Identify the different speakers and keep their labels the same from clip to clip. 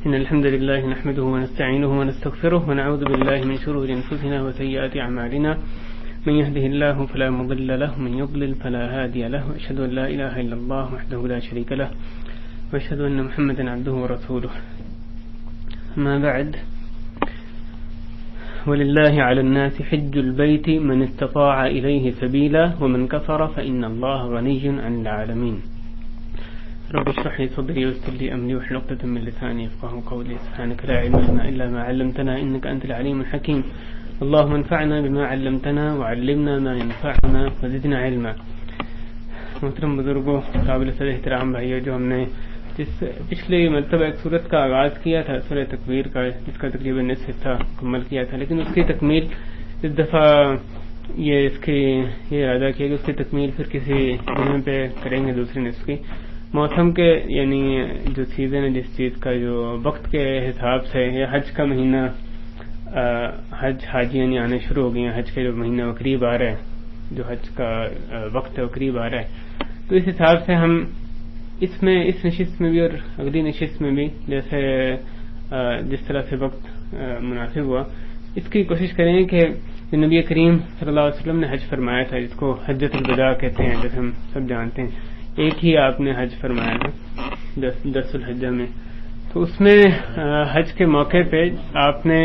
Speaker 1: إن الحمد لله نحمده ونستعينه ونستغفره ونعوذ بالله من شرور أنفسنا وسيئات أعمالنا من يهده الله فلا مضل له ومن يضلل فلا هادي له وأشهد أن لا إله إلا الله وحده لا شريك له وأشهد أن محمدا عبده ورسوله. ما بعد، ولله على الناس حج البيت من استطاع إليه سبيلا ومن كفر فإن الله غني عن العالمين. رب اشرح لي صدري ويسر لي أمري واحلل عقدة من لساني يفقهوا قولي. سبحانك لا علم لنا إلا ما علمتنا إنك أنت العليم الحكيم. اللهم انفعنا بما علمتنا وعلمنا ما ينفعنا وزدنا علما. محترم بزرگوں، قابل صد احترام بھائیو، جو ہم نے جس پچھلی مرتبہ ایک صورت کا آغاز کیا تھا سورہ تکویر کا، جس کا تقریباً نصف حصہ مکمل کیا تھا، لیکن اس کی تکمیل اس دفعہ یہ ارادہ کیا کہ اس کی تکمیل پھر کسی جمعے پہ کریں گے، دوسری نصف کی. موسم کے یعنی جو سیزن ہے، جس چیز کا جو وقت کے حساب سے، یا حج کا مہینہ، حاجی یعنی آنے شروع ہو گئے ہیں، حج کا جو مہینہ وہ قریب آ رہا ہے، جو حج کا وقت ہے وہ قریب آ رہا ہے، تو اس حساب سے ہم اس نشست میں بھی اور اگلی نشست میں بھی جیسے جس طرح سے وقت مناسب ہوا، اس کی کوشش کریں کہ نبی کریم صلی اللہ علیہ وسلم نے حج فرمایا تھا، جس کو حجۃ الوداع کہتے ہیں، جیسے ہم سب جانتے ہیں، ایک ہی آپ نے حج فرمایا تھا 10 الحجہ میں. تو اس میں حج کے موقع پہ آپ نے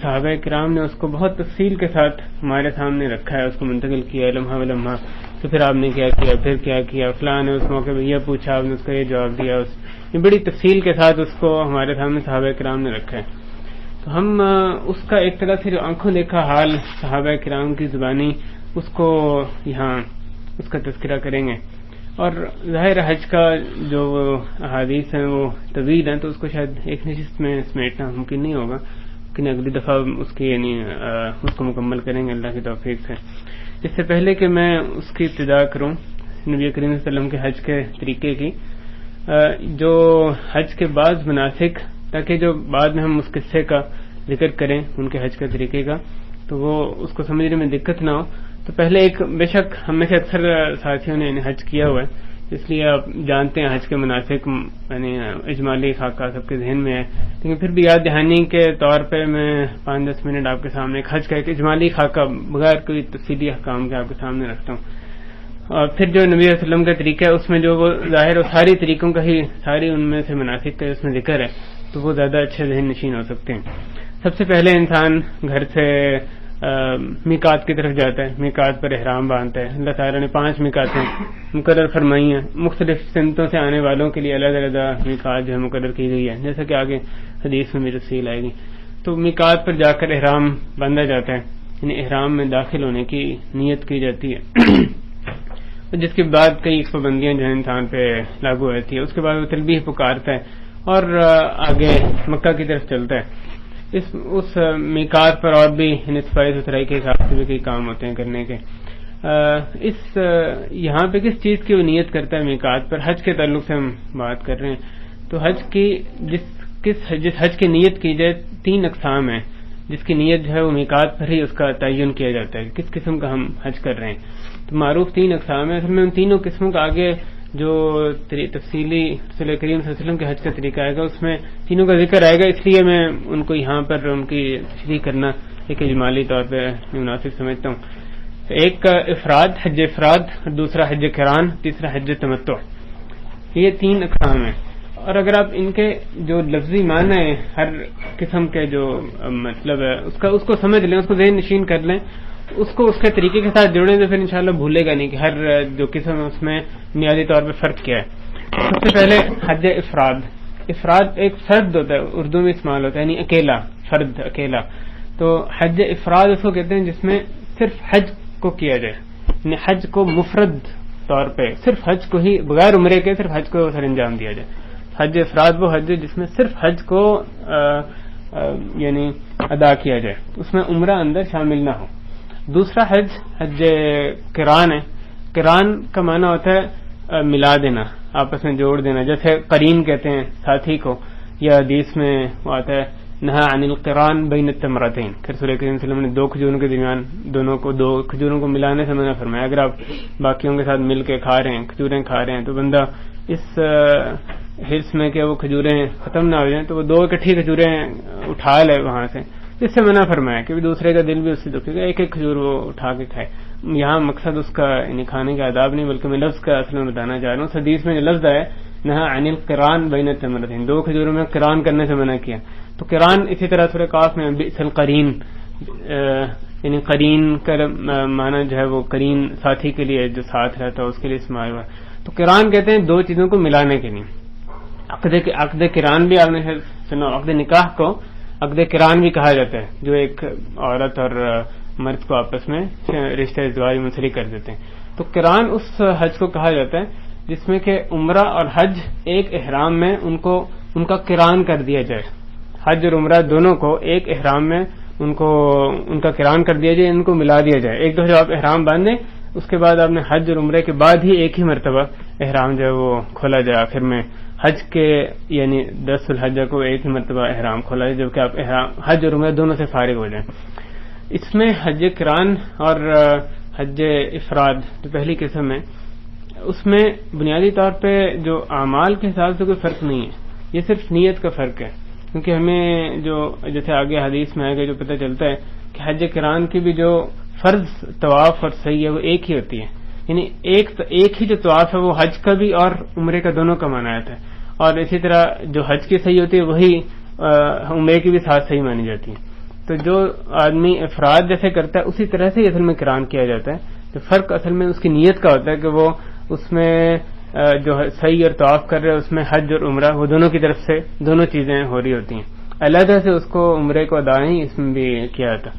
Speaker 1: صحابہ کرام نے اس کو بہت تفصیل کے ساتھ ہمارے سامنے رکھا ہے، اس کو منتقل کیا لمحہ بلمحہ. تو پھر آپ نے کیا کیا، پھر کیا کیا، فلاں نے اس موقع پہ یہ پوچھا، آپ نے اس کا یہ جواب دیا، یہ بڑی تفصیل کے ساتھ اس کو ہمارے سامنے صحابہ کرام نے رکھا ہے. تو ہم اس کا ایک طرح سے جو آنکھوں دیکھا حال صحابہ کرام کی زبانی، اس کو یہاں اس کا تذکرہ کریں گے. اور ظاہر حج کا جو احادیث ہیں وہ طویل ہیں، تو اس کو شاید ایک نشست میں سمیٹنا ممکن نہیں ہوگا، لیکن اگلی دفعہ اس کی اس کو مکمل کریں گے اللہ کی توفیق سے. اس سے پہلے کہ میں اس کی ابتدا کروں نبی کریم صلی اللہ علیہ وسلم کے حج کے طریقے کی، جو حج کے بعض مناسک، تاکہ جو بعد میں ہم اس قصے کا ذکر کریں ان کے حج کے طریقے کا، تو وہ اس کو سمجھنے میں دقت نہ ہو. تو پہلے ایک، بے شک ہم میں سے اکثر ساتھیوں نے حج کیا ہوا ہے، اس لیے آپ جانتے ہیں حج کے مناسک، یعنی اجمالی خاکہ سب کے ذہن میں ہے، لیکن پھر بھی یاد دہانی کے طور پہ میں 5-10 منٹ آپ کے سامنے ایک حج کا ایک اجمالی خاکہ بغیر کوئی تفصیلی احکام کے آپ کے سامنے رکھتا ہوں. اور پھر جو نبی علیہ وسلم کا طریقہ ہے، اس میں جو وہ ظاہر و ساری طریقوں کا ہی، ساری ان میں سے مناسک کا اس میں ذکر ہے، تو وہ زیادہ اچھے ذہن نشین ہو سکتے ہیں. سب سے پہلے انسان گھر سے میقات کی طرف جاتا ہے، میقات پر احرام باندھتا ہے. اللہ تعالیٰ نے 5 میقاتیں مقرر فرمائی ہیں، مختلف سمتوں سے آنے والوں کے لیے الگ الگ میقات جو ہے مقرر کی گئی ہے، جیسا کہ آگے حدیث میں بھی تفصیل آئے گی. تو میقات پر جا کر احرام باندھا جاتا ہے، یعنی احرام میں داخل ہونے کی نیت کی جاتی ہے، جس کے بعد کئی پابندیاں جو ہے انسان پہ لاگو ہوتی ہے. اس کے بعد وہ تلبیہ پکارتا ہے اور آگے مکہ کی طرف چلتا ہے. اس میقات پر اور بھی صفائی ستھرائی کے حساب سے بھی کئی کام ہوتے ہیں کرنے کے. یہاں پہ کس چیز کی وہ نیت کرتا ہے میقات پر؟ حج کے تعلق سے ہم بات کر رہے ہیں. تو حج کی جس حج کی نیت کی جائے 3 اقسام ہیں، جس کی نیت جو ہے وہ میقات پر ہی اس کا تعین کیا جاتا ہے، کس قسم کا ہم حج کر رہے ہیں. تو معروف 3 اقسام ہیں. اصل میں ان تینوں قسموں کا آگے جو تفصیلی رسول کریم صلی اللہ علیہ وسلم کے حج کا طریقہ آئے گا، اس میں تینوں کا ذکر آئے گا، اس لیے میں ان کو یہاں پر ان کی تشریح کرنا ایک اجمالی طور پہ مناسب سمجھتا ہوں. ایک کا افراد، حج افراد، دوسرا حج قران، تیسرا حج تمتع. یہ 3 اقسام ہیں. اور اگر آپ ان کے جو لفظی معنی ہے، ہر قسم کے جو مطلب ہے اس کو سمجھ لیں، اس کو ذہن نشین کر لیں، اس کو اس کے طریقے کے ساتھ جوڑیں، تو پھر انشاءاللہ بھولے گا نہیں کہ ہر جو قسم ہے اس میں بنیادی طور پہ فرق کیا ہے. سب سے پہلے حج افراد. افراد ایک فرد ہوتا ہے، اردو میں استعمال ہوتا ہے، یعنی اکیلا، فرد، اکیلا. تو حج افراد اس کو کہتے ہیں جس میں صرف حج کو کیا جائے، یعنی حج کو مفرد طور پہ، صرف حج کو ہی بغیر عمرے کے صرف حج کو سر انجام دیا جائے. حج افراد وہ حج ہے جس میں صرف حج کو یعنی ادا کیا جائے، اس میں عمرہ اندر شامل نہ ہو. دوسرا حج قران ہے. قران کا معنی ہوتا ہے ملا دینا، آپس میں جوڑ دینا، جیسے قرین کہتے ہیں ساتھی کو، یا حدیث میں وہ آتا ہے نہا عن القران بین التمرتین، کہ رسول کریم صلی اللہ علیہ وسلم نے 2 کھجوروں کے درمیان دو کھجوروں کو ملانے سے منع فرمایا. اگر آپ باقیوں کے ساتھ مل کے کھا رہے ہیں، کھجوریں کھا رہے ہیں، تو بندہ حرص میں کہ وہ کھجوریں ختم نہ ہو جائیں تو وہ 2 اکٹھی کھجوریں اٹھا لے وہاں سے، اس سے منع فرمایا کہ دوسرے کا دل بھی اس سے دکھے گا، ایک ایک کھجور وہ اٹھا کے کھائے. یہاں مقصد اس کا یعنی کھانے کا آداب نہیں بلکہ میں لفظ کا اصل میں بتانا چاہ رہا ہوں. حدیث میں جو لفظ آیا نہا عن القران بین التمرتین، 2 کھجوروں میں قران کرنے سے منع کیا. تو قران اسی طرح سورہ قاف میں بئس القرین، یعنی قرین کا معنی جو ہے وہ قرین ساتھی کے لیے جو ساتھ رہتا ہے اس کے لیے استعمال ہوا. تو قران کہتے ہیں 2 چیزوں کو ملانے کے لیے. عقد قران بھی آپ نے سنا، عقد نکاح کو عقد قران بھی کہا جاتا ہے جو ایک عورت اور مرد کو آپس میں رشتہ ازدواج منسلک کر دیتے ہیں. تو قران اس حج کو کہا جاتا ہے جس میں کہ عمرہ اور حج ایک احرام میں ان کا قران کر دیا جائے. حج اور عمرہ دونوں کو ایک احرام میں ان کا قران کر دیا جائے، ان کو ملا دیا جائے. ایک دفعہ آپ احرام باندھیں اس کے بعد آپ نے حج اور عمرے کے بعد ہی ایک ہی مرتبہ احرام جو ہے وہ کھولا جائے. آخر میں حج کے یعنی 10 الحجہ کو ایک ہی مرتبہ احرام کھولا جائے جبکہ آپ حج اور عمرہ دونوں سے فارغ ہو جائیں. اس میں حج قران اور حج افراد جو پہلی قسم ہے اس میں بنیادی طور پہ جو اعمال کے حساب سے کوئی فرق نہیں ہے، یہ صرف نیت کا فرق ہے. کیونکہ ہمیں جو جیسے آگے حدیث میں آگے جو پتہ چلتا ہے کہ حج قران کی بھی جو فرض طواف اور سعی ہے وہ ایک ہی ہوتی ہے، یعنی ایک ہی جو طواف ہے وہ حج کا بھی اور عمرے کا دونوں کا مانا جاتا ہے. اور اسی طرح جو حج کی صحیح ہوتی ہے وہی عمرے کی بھی ساتھ صحیح مانی جاتی ہے. تو جو آدمی افراد جیسے کرتا ہے اسی طرح سے اصل میں قران کیا جاتا ہے. تو فرق اصل میں اس کی نیت کا ہوتا ہے کہ وہ اس میں جو صحیح اور طواف کر رہے اس میں حج اور عمرہ وہ دونوں کی طرف سے دونوں چیزیں ہو رہی ہوتی ہیں. علیحدہ سے اس کو عمرے کو ادا نہیں اس میں بھی کیا جاتا.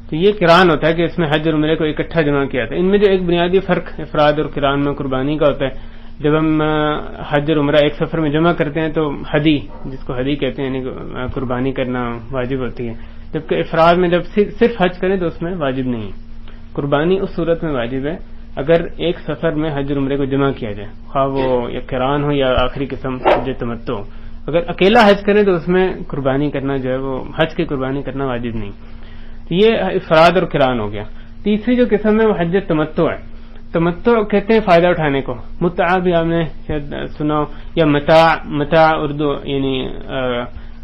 Speaker 1: تو یہ قران ہوتا ہے کہ اس میں حج اور عمرے کو اکٹھا جمع کیا جاتا ہے. ان میں جو ایک بنیادی فرق افراد اور قران میں قربانی کا ہوتا ہے، جب ہم حج اور عمرہ ایک سفر میں جمع کرتے ہیں تو ہدی، جس کو ہدی کہتے ہیں، یعنی قربانی کرنا واجب ہوتی ہے. جبکہ افراد میں جب صرف حج کریں تو اس میں واجب نہیں ہے. قربانی اس صورت میں واجب ہے اگر ایک سفر میں حج اور عمرے کو جمع کیا جائے، خواہ وہ یا قران ہو یا آخری قسم حج تمتع ہو. اگر اکیلا حج کریں تو اس میں قربانی کرنا جو ہے وہ حج کی قربانی کرنا واجب نہیں. یہ افراد اور قران ہو گیا. تیسری جو قسم ہے وہ حج تمتع ہے. تمتع کہتے ہیں فائدہ اٹھانے کو. متع بھی آپ نے شاید سنا، یا متاع اردو یعنی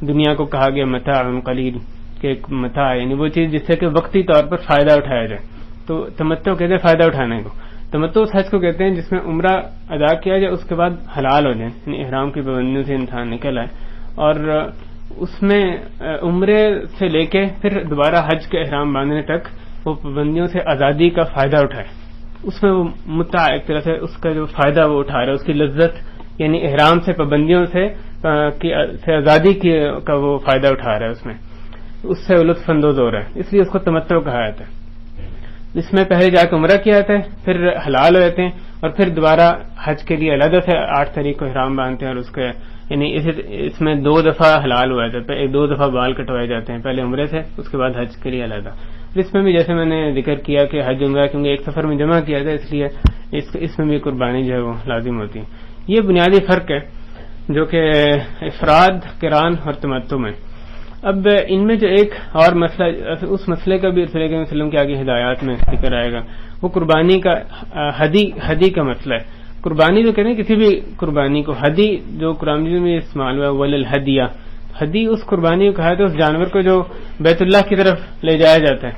Speaker 1: دنیا کو کہا گیا متاع قلیل، کہ ایک متاع یعنی وہ چیز جس سے کہ وقتی طور پر فائدہ اٹھایا جائے. تو تمتع کہتے ہیں فائدہ اٹھانے کو. تمتع اس حج کو کہتے ہیں جس میں عمرہ ادا کیا جائے اس کے بعد حلال ہو جائے، یعنی احرام کی پابندیوں سے انسان نکل آئے اور اس میں عمرے سے لے کے پھر دوبارہ حج کے احرام باندھنے تک وہ پابندیوں سے آزادی کا فائدہ اٹھائے. اس میں وہ متع ایک طرح سے اس کا جو فائدہ وہ اٹھا رہا ہے، اس کی لذت یعنی احرام سے پابندیوں سے آزادی کا وہ فائدہ اٹھا رہا ہے، اس سے لطف اندوز ہو رہا ہے، اس لیے اس کو تمتع کہا جاتا ہے. اس میں پہلے جا کے عمرہ کیا جاتا ہے، پھر حلال ہو جاتے ہیں اور پھر دوبارہ حج کے لیے علیحدہ سے 8 تاریخ کو احرام باندھتے ہیں اور اس کے یعنی اس میں 2 دفعہ حلال ہوا جاتا ہے، 2 دفعہ بال کٹوائے جاتے ہیں، پہلے عمرے سے اس کے بعد حج کے لیے علیحدہ. اس میں بھی جیسے میں نے ذکر کیا کہ حج عمرہ کیونکہ ایک سفر میں جمع کیا جائے اس لیے اس میں بھی قربانی جو ہے وہ لازم ہوتی ہے. یہ بنیادی فرق ہے جو کہ افراد قران اور تمتع میں. اب ان میں جو ایک اور مسئلہ، اس مسئلے کا بھی رسول کریم صلی اللہ علیہ وسلم کے آگے ہدایات میں ذکر آئے گا، وہ قربانی کا ہدی کا مسئلہ ہے. قربانی جو کہتے ہیں کسی بھی قربانی کو، ہدی جو قرآن میں استعمال ہوا ہے وللہدیہ، ہدی اس قربانی کو کہا ہے تو اس جانور کو جو بیت اللہ کی طرف لے جایا جاتا ہے،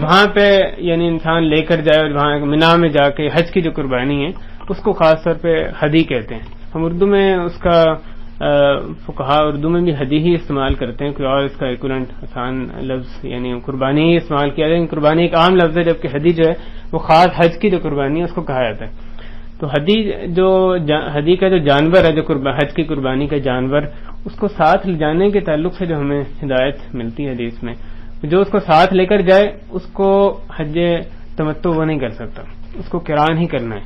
Speaker 1: وہاں پہ یعنی انسان لے کر جائے اور وہاں منا میں جا کے حج کی جو قربانی ہے اس کو خاص طور پہ ہدی کہتے ہیں. ہم اردو میں اس کا فقہا اردو میں بھی ہدی ہی استعمال کرتے ہیں، کوئی اور اس کا ایکولنٹ آسان لفظ یعنی قربانی ہی استعمال کیا جائے. قربانی ایک عام لفظ ہے جبکہ ہدی جو ہے وہ خاص حج کی جو قربانی ہے اس کو کہا جاتا ہے. تو ہدی کا جو جانور ہے، جو حج کی قربانی کا جانور، اس کو ساتھ لے جانے کے تعلق سے جو ہمیں ہدایت ملتی ہے حدیث میں، جو اس کو ساتھ لے کر جائے اس کو حج تمتع وہ نہیں کر سکتا، اس کو قران ہی کرنا ہے.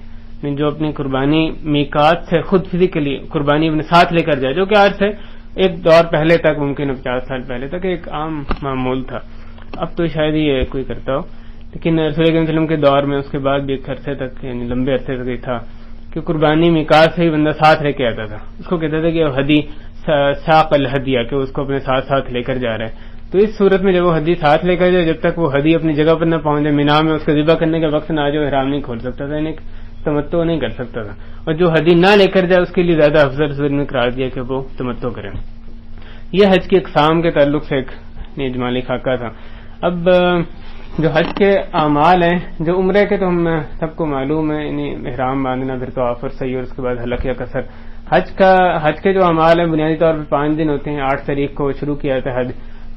Speaker 1: جو اپنی قربانی میقات سے خود فزیکلی قربانی اپنے ساتھ لے کر جائے، جو کہ آج سے ایک دور پہلے تک ممکن 50 سال پہلے تک ایک عام معمول تھا، اب تو شاید ہی کوئی کرتا ہو، لیکن رسول کریم صلی اللہ علیہ وسلم کے دور میں اس کے بعد بھی ایک عرصے تک یعنی لمبے عرصے تک یہ تھا کہ قربانی میقات سے ہی بندہ ساتھ لے کے آتا تھا. اس کو کہتے تھے کہ ہدی ساق الہدیہ، کہ اس کو اپنے ساتھ لے کر جا رہے ہیں. تو اس صورت میں جب وہ ہدی ساتھ لے کر جائے، جب تک وہ ہدی اپنی جگہ پر نہ پہنچے، مینا میں اس کو ذبح کرنے کا وقت نہ آ جائے، احرام نہیں کھول سکتا تھا. یعنی تمتع نہیں کر سکتا تھا، اور جو ہدی نہ لے کر جائے اس کے لیے زیادہ افضل نے قرار دیا کہ وہ تمتع کریں. یہ حج کی اقسام کے تعلق سے ایک اجمالی خاکہ تھا. اب جو حج کے اعمال ہیں، جو عمرے کے تو ہم سب کو معلوم ہے، یعنی احرام باندھنا، پھر طواف اور سعی، اور اس کے بعد حلق یا قصر. حج کے جو اعمال ہیں بنیادی طور پہ 5 دن ہوتے ہیں. 8 تاریخ کو شروع کیا جاتا ہے حج،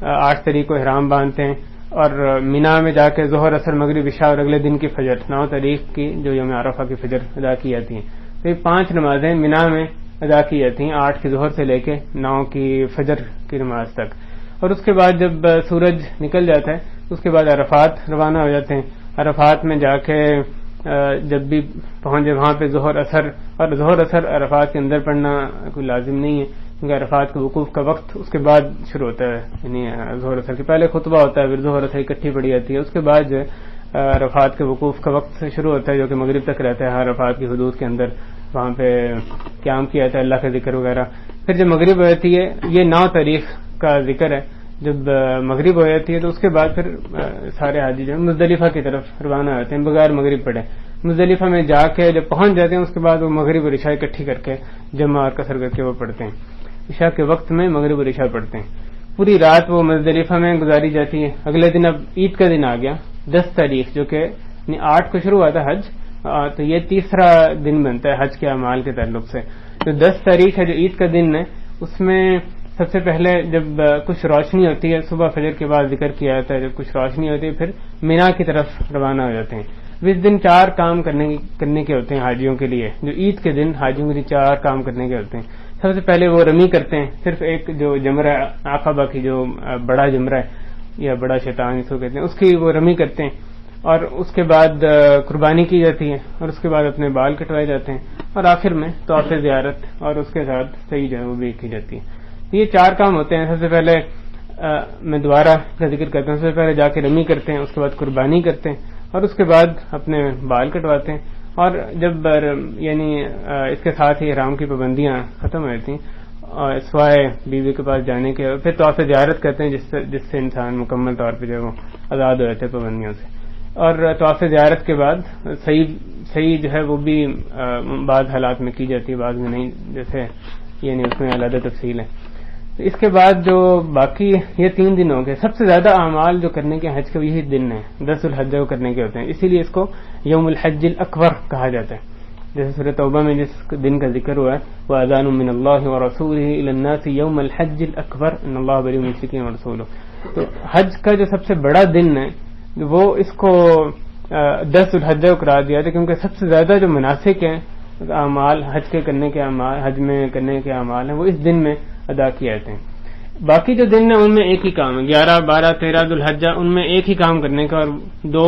Speaker 1: 8 تاریخ کو احرام باندھتے ہیں اور مینا میں جا کے ظہر، عصر، مغرب، عشاء اور اگلے دن کی فجر 9 تاریخ کی جو یوم عرفہ کی فجر ادا کی جاتی ہیں. تو یہ 5 نمازیں مینا میں ادا کی جاتی ہیں، 8 کی ظہر سے لے کے 9 کی فجر کی نماز تک. اور اس کے بعد جب سورج نکل جاتا ہے اس کے بعد عرفات روانہ ہو جاتے ہیں. عرفات میں جا کے جب بھی پہنچے وہاں پہ ظہر، عصر عرفات کے اندر پڑھنا کوئی لازم نہیں ہے، کیونکہ عرفات کے وقوف کا وقت اس کے بعد شروع ہوتا ہے. یعنی ظہر عصر کے پہلے خطبہ ہوتا ہے، پھر ظہر عصر اکٹھی پڑھی جاتی ہے. اس کے بعد جو عرفات کے وقوف کا وقت شروع ہوتا ہے جو کہ مغرب تک رہتا ہے. ہر عرفات کی حدود کے اندر وہاں پہ قیام کیا جاتا ہے، اللہ کا ذکر وغیرہ. پھر جب مغرب ہو جاتی ہے، یہ 9 تاریخ کا ذکر ہے، جب مغرب ہو جاتی ہے تو اس کے بعد پھر سارے حاجی جو ہے مزدلفہ کی طرف روانہ ہوتے ہیں بغیر مغرب پڑھے. مزدلفہ میں جا کے جب پہنچ جاتے ہیں اس کے بعد وہ مغرب اور عشاء اکٹھی کر کے جمع اور قصر کر کے وہ پڑھتے ہیں. عشاء کے وقت میں مغرب اور عشاء پڑھتے ہیں. پوری رات وہ مزدلفہ میں گزاری جاتی ہے. اگلے دن اب عید کا دن آ گیا 10 تاریخ، جو کہ 8 کو شروع ہوا تھا حج، تو یہ تیسرا دن بنتا ہے حج کے اعمال کے تعلق سے. تو 10 تاریخ ہے جو عید کا دن ہے، اس میں سب سے پہلے جب کچھ روشنی ہوتی ہے، صبح فجر کے بعد ذکر کیا جاتا ہے، جب کچھ روشنی ہوتی ہے پھر مینا کی طرف روانہ ہو جاتے ہیں. اس دن 4 کام کرنے کے ہوتے ہیں حاجیوں کے لیے. جو عید کے دن حاجیوں کے لیے 4 کام کرنے کے ہوتے ہیں. سب سے پہلے وہ رمی کرتے ہیں، صرف ایک جو جمرہ عقبہ کی جو بڑا جمرہ ہے یا بڑا شیطان اس کو کہتے ہیں، اس کی وہ رمی کرتے ہیں. اور اس کے بعد قربانی کی جاتی ہے، اور اس کے بعد اپنے بال کٹوائے جاتے ہیں، اور آخر میں طواف زیارت اور اس کے ساتھ صحیح جو ہے وہ بھی کی جاتی ہے. یہ 4 کام ہوتے ہیں. سب سے پہلے میں دوبارہ کا ذکر کرتا ہوں، سب سے پہلے جا کے رمی کرتے ہیں، اس کے بعد قربانی کرتے ہیں، اور اس کے بعد اپنے بال کٹواتے ہیں. اور جب یعنی اس کے ساتھ ہی احرام کی پابندیاں ختم ہو جاتی ہیں سوائے بیوی کے پاس جانے کے، پھر طواف زیارت کرتے ہیں جس سے انسان مکمل طور پہ جو وہ آزاد ہو جاتے ہیں پابندیوں سے. اور طواف زیارت کے بعد صحیح جو ہے وہ بھی بعض حالات میں کی جاتی ہے، بعض میں نہیں، جیسے یعنی اس میں علیحدہ تفصیل ہے. اس کے بعد جو باقی یہ 3 دن ہو گئے، سب سے زیادہ اعمال جو کرنے کے حج کے یہی دن ہیں، 10 الحجہ کو کرنے کے ہوتے ہیں. اسی لیے اس کو یوم الحج الاکبر کہا جاتا ہے. جیسے سورۃ توبہ میں جس دن کا ذکر ہوا ہے وَأَذَانٌ مِّنَ اللَّهِ وَرَسُولِهِ إِلَى النَّاسِ يَوْمَ الْحَجِّ الْأَكْبَرِ إِنَّ اللَّهَ بَرِيءٌ مِّنَ الْمُشْرِكِينَ وَرَسُولُهُ. تو حج کا جو سب سے بڑا دن ہے وہ اس کو 10 الحجہ کو قرار دیا تھا، کیونکہ سب سے زیادہ جو مناسک ہیں اعمال حج کے کرنے کے اعمال، حج میں کرنے کے اعمال ہیں، وہ اس دن میں ادا کیے جاتے ہیں. باقی جو دن ہیں ان میں ایک ہی کام ہے، 11، 12، 13 ذوالحجہ، ان میں ایک ہی کام کرنے کا، اور 2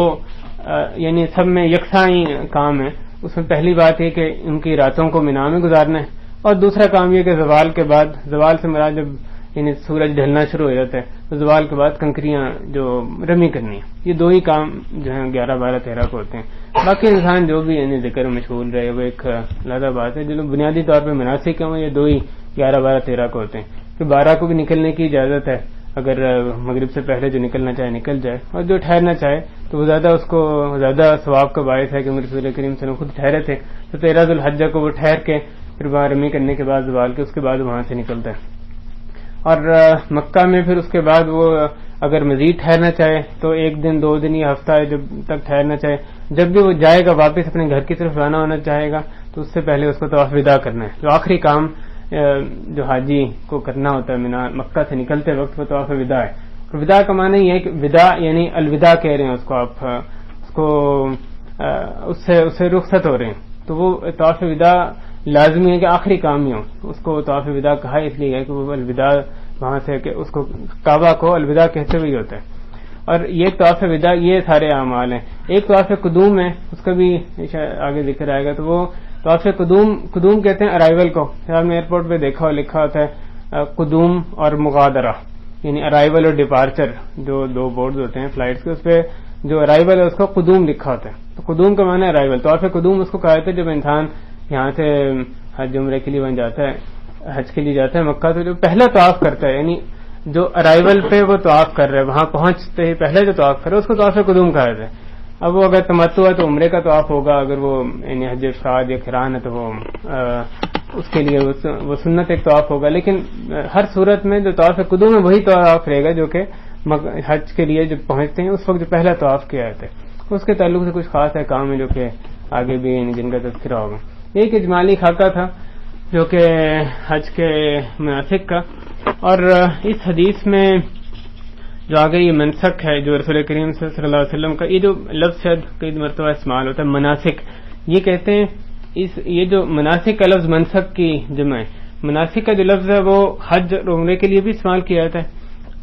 Speaker 1: یعنی سب میں یکساں ہی کام ہے. اس میں پہلی بات یہ کہ ان کی راتوں کو مینا میں گزارنا ہے، اور دوسرا کام یہ کہ زوال کے بعد، زوال سے مراد جب یعنی سورج ڈھلنا شروع ہو جاتا ہے تو زوال کے بعد کنکریاں جو رمی کرنی ہے. یہ 2 ہی کام جو ہیں 11، 12، 13 کو ہوتے ہیں. باقی انسان جو بھی یعنی ذکر مشغول رہے وہ ایک علیحدہ بات ہے. جو بنیادی طور پہ مناسک ہیں وہ یہ 2 ہی 11، 12، 13 کو ہوتے ہیں. پھر 12 کو بھی نکلنے کی اجازت ہے، اگر مغرب سے پہلے جو نکلنا چاہے نکل جائے، اور جو ٹھہرنا چاہے تو وہ اس کو زیادہ ثواب کا باعث ہے کہ رسول کریم صلی اللہ علیہ وسلم خود ٹھہرے تھے. تو 13 ذوالحجہ کو وہ ٹھہر کے پھر وہاں رمی کرنے کے بعد زوال کے اس کے بعد وہاں سے نکلتا ہے. اور مکہ میں پھر اس کے بعد وہ اگر مزید ٹھہرنا چاہے تو 1 دن، 2 دن یا ہفتہ ہے جب تک ٹھہرنا چاہے. جب بھی وہ جائے گا واپس اپنے گھر کی طرف روانہ ہونا چاہے گا تو اس سے پہلے اس کو طواف وداع کرنا ہے. جو آخری کام جو حاجی کو کرنا ہوتا ہے مکہ سے نکلتے وقت وہ طواف وداع ہے. اور وداع کا معنی یہ ہے کہ وداع یعنی الوداع کہہ رہے ہیں اس کو، آپ اس کو اس سے رخصت ہو رہے ہیں. تو وہ طواف وداع لازمی ہے کہ آخری کام ہی ہو. اس کو طواف وداع کہا اس لیے ہے کہ وہ الوداع وہاں سے کہ اس کو کعبہ کو الوداع کہتے ہوئے ہوتا ہے. اور یہ طواف وداع یہ سارے اعمال ہیں. ایک طواف قدوم ہے، اس کا بھی آگے ذکر آئے گا. تو وہ طواف قدوم کہتے ہیں ارائیول کو. آپ نے ایئرپورٹ پہ دیکھا ہو لکھا ہوتا ہے قدوم اور مغادرہ، یعنی ارائیول اور ڈپارچر، جو 2 بورڈز ہوتے ہیں فلائٹس کے، اس پہ جو ارائیول ہے اس کو قدوم لکھا ہوتا ہے. تو قدوم کا معنی ہے ارائیول. طواف قدوم اس کو کہا جاتا ہے جب انسان یہاں سے حج عمرے کے لیے وہاں جاتا ہے، حج کے لیے جاتا ہے مکہ، تو جو پہلا طواف کرتا ہے یعنی جو ارائیول پہ وہ طواف کر رہے ہیں، وہاں پہنچتے ہی پہلے جو طواف کر رہے ہیں اس کو طواف قدوم کہا جاتا ہے. اب وہ اگر تمتع ہے تو عمرے کا طواف ہوگا، اگر وہ یعنی حج افراد یا قران ہے تو وہ اس کے لیے وہ سنت ایک طواف ہوگا. لیکن ہر صورت میں جو طواف قدوم ہے وہی طواف رہے گا جو کہ حج کے لیے جب پہنچتے ہیں اس وقت جو پہلا طواف کیا جاتا ہے. اس کے تعلق سے کچھ خاص احکام ہے جو کہ آگے بھی جن کا تذکرہ ہوگا. ایک اجمالی خاکہ تھا جو کہ حج کے مناسک کا، اور اس حدیث میں جو آگے یہ منسک ہے جو رسول کریم صلی اللہ علیہ وسلم کا، یہ جو لفظ شاید کئی مرتبہ استعمال ہوتا ہے مناسک، یہ کہتے ہیں یہ جو مناسک کا لفظ منسک کی جمع ہے. مناسک کا جو لفظ ہے وہ حج اور عمرے کے لیے بھی استعمال کیا جاتا ہے،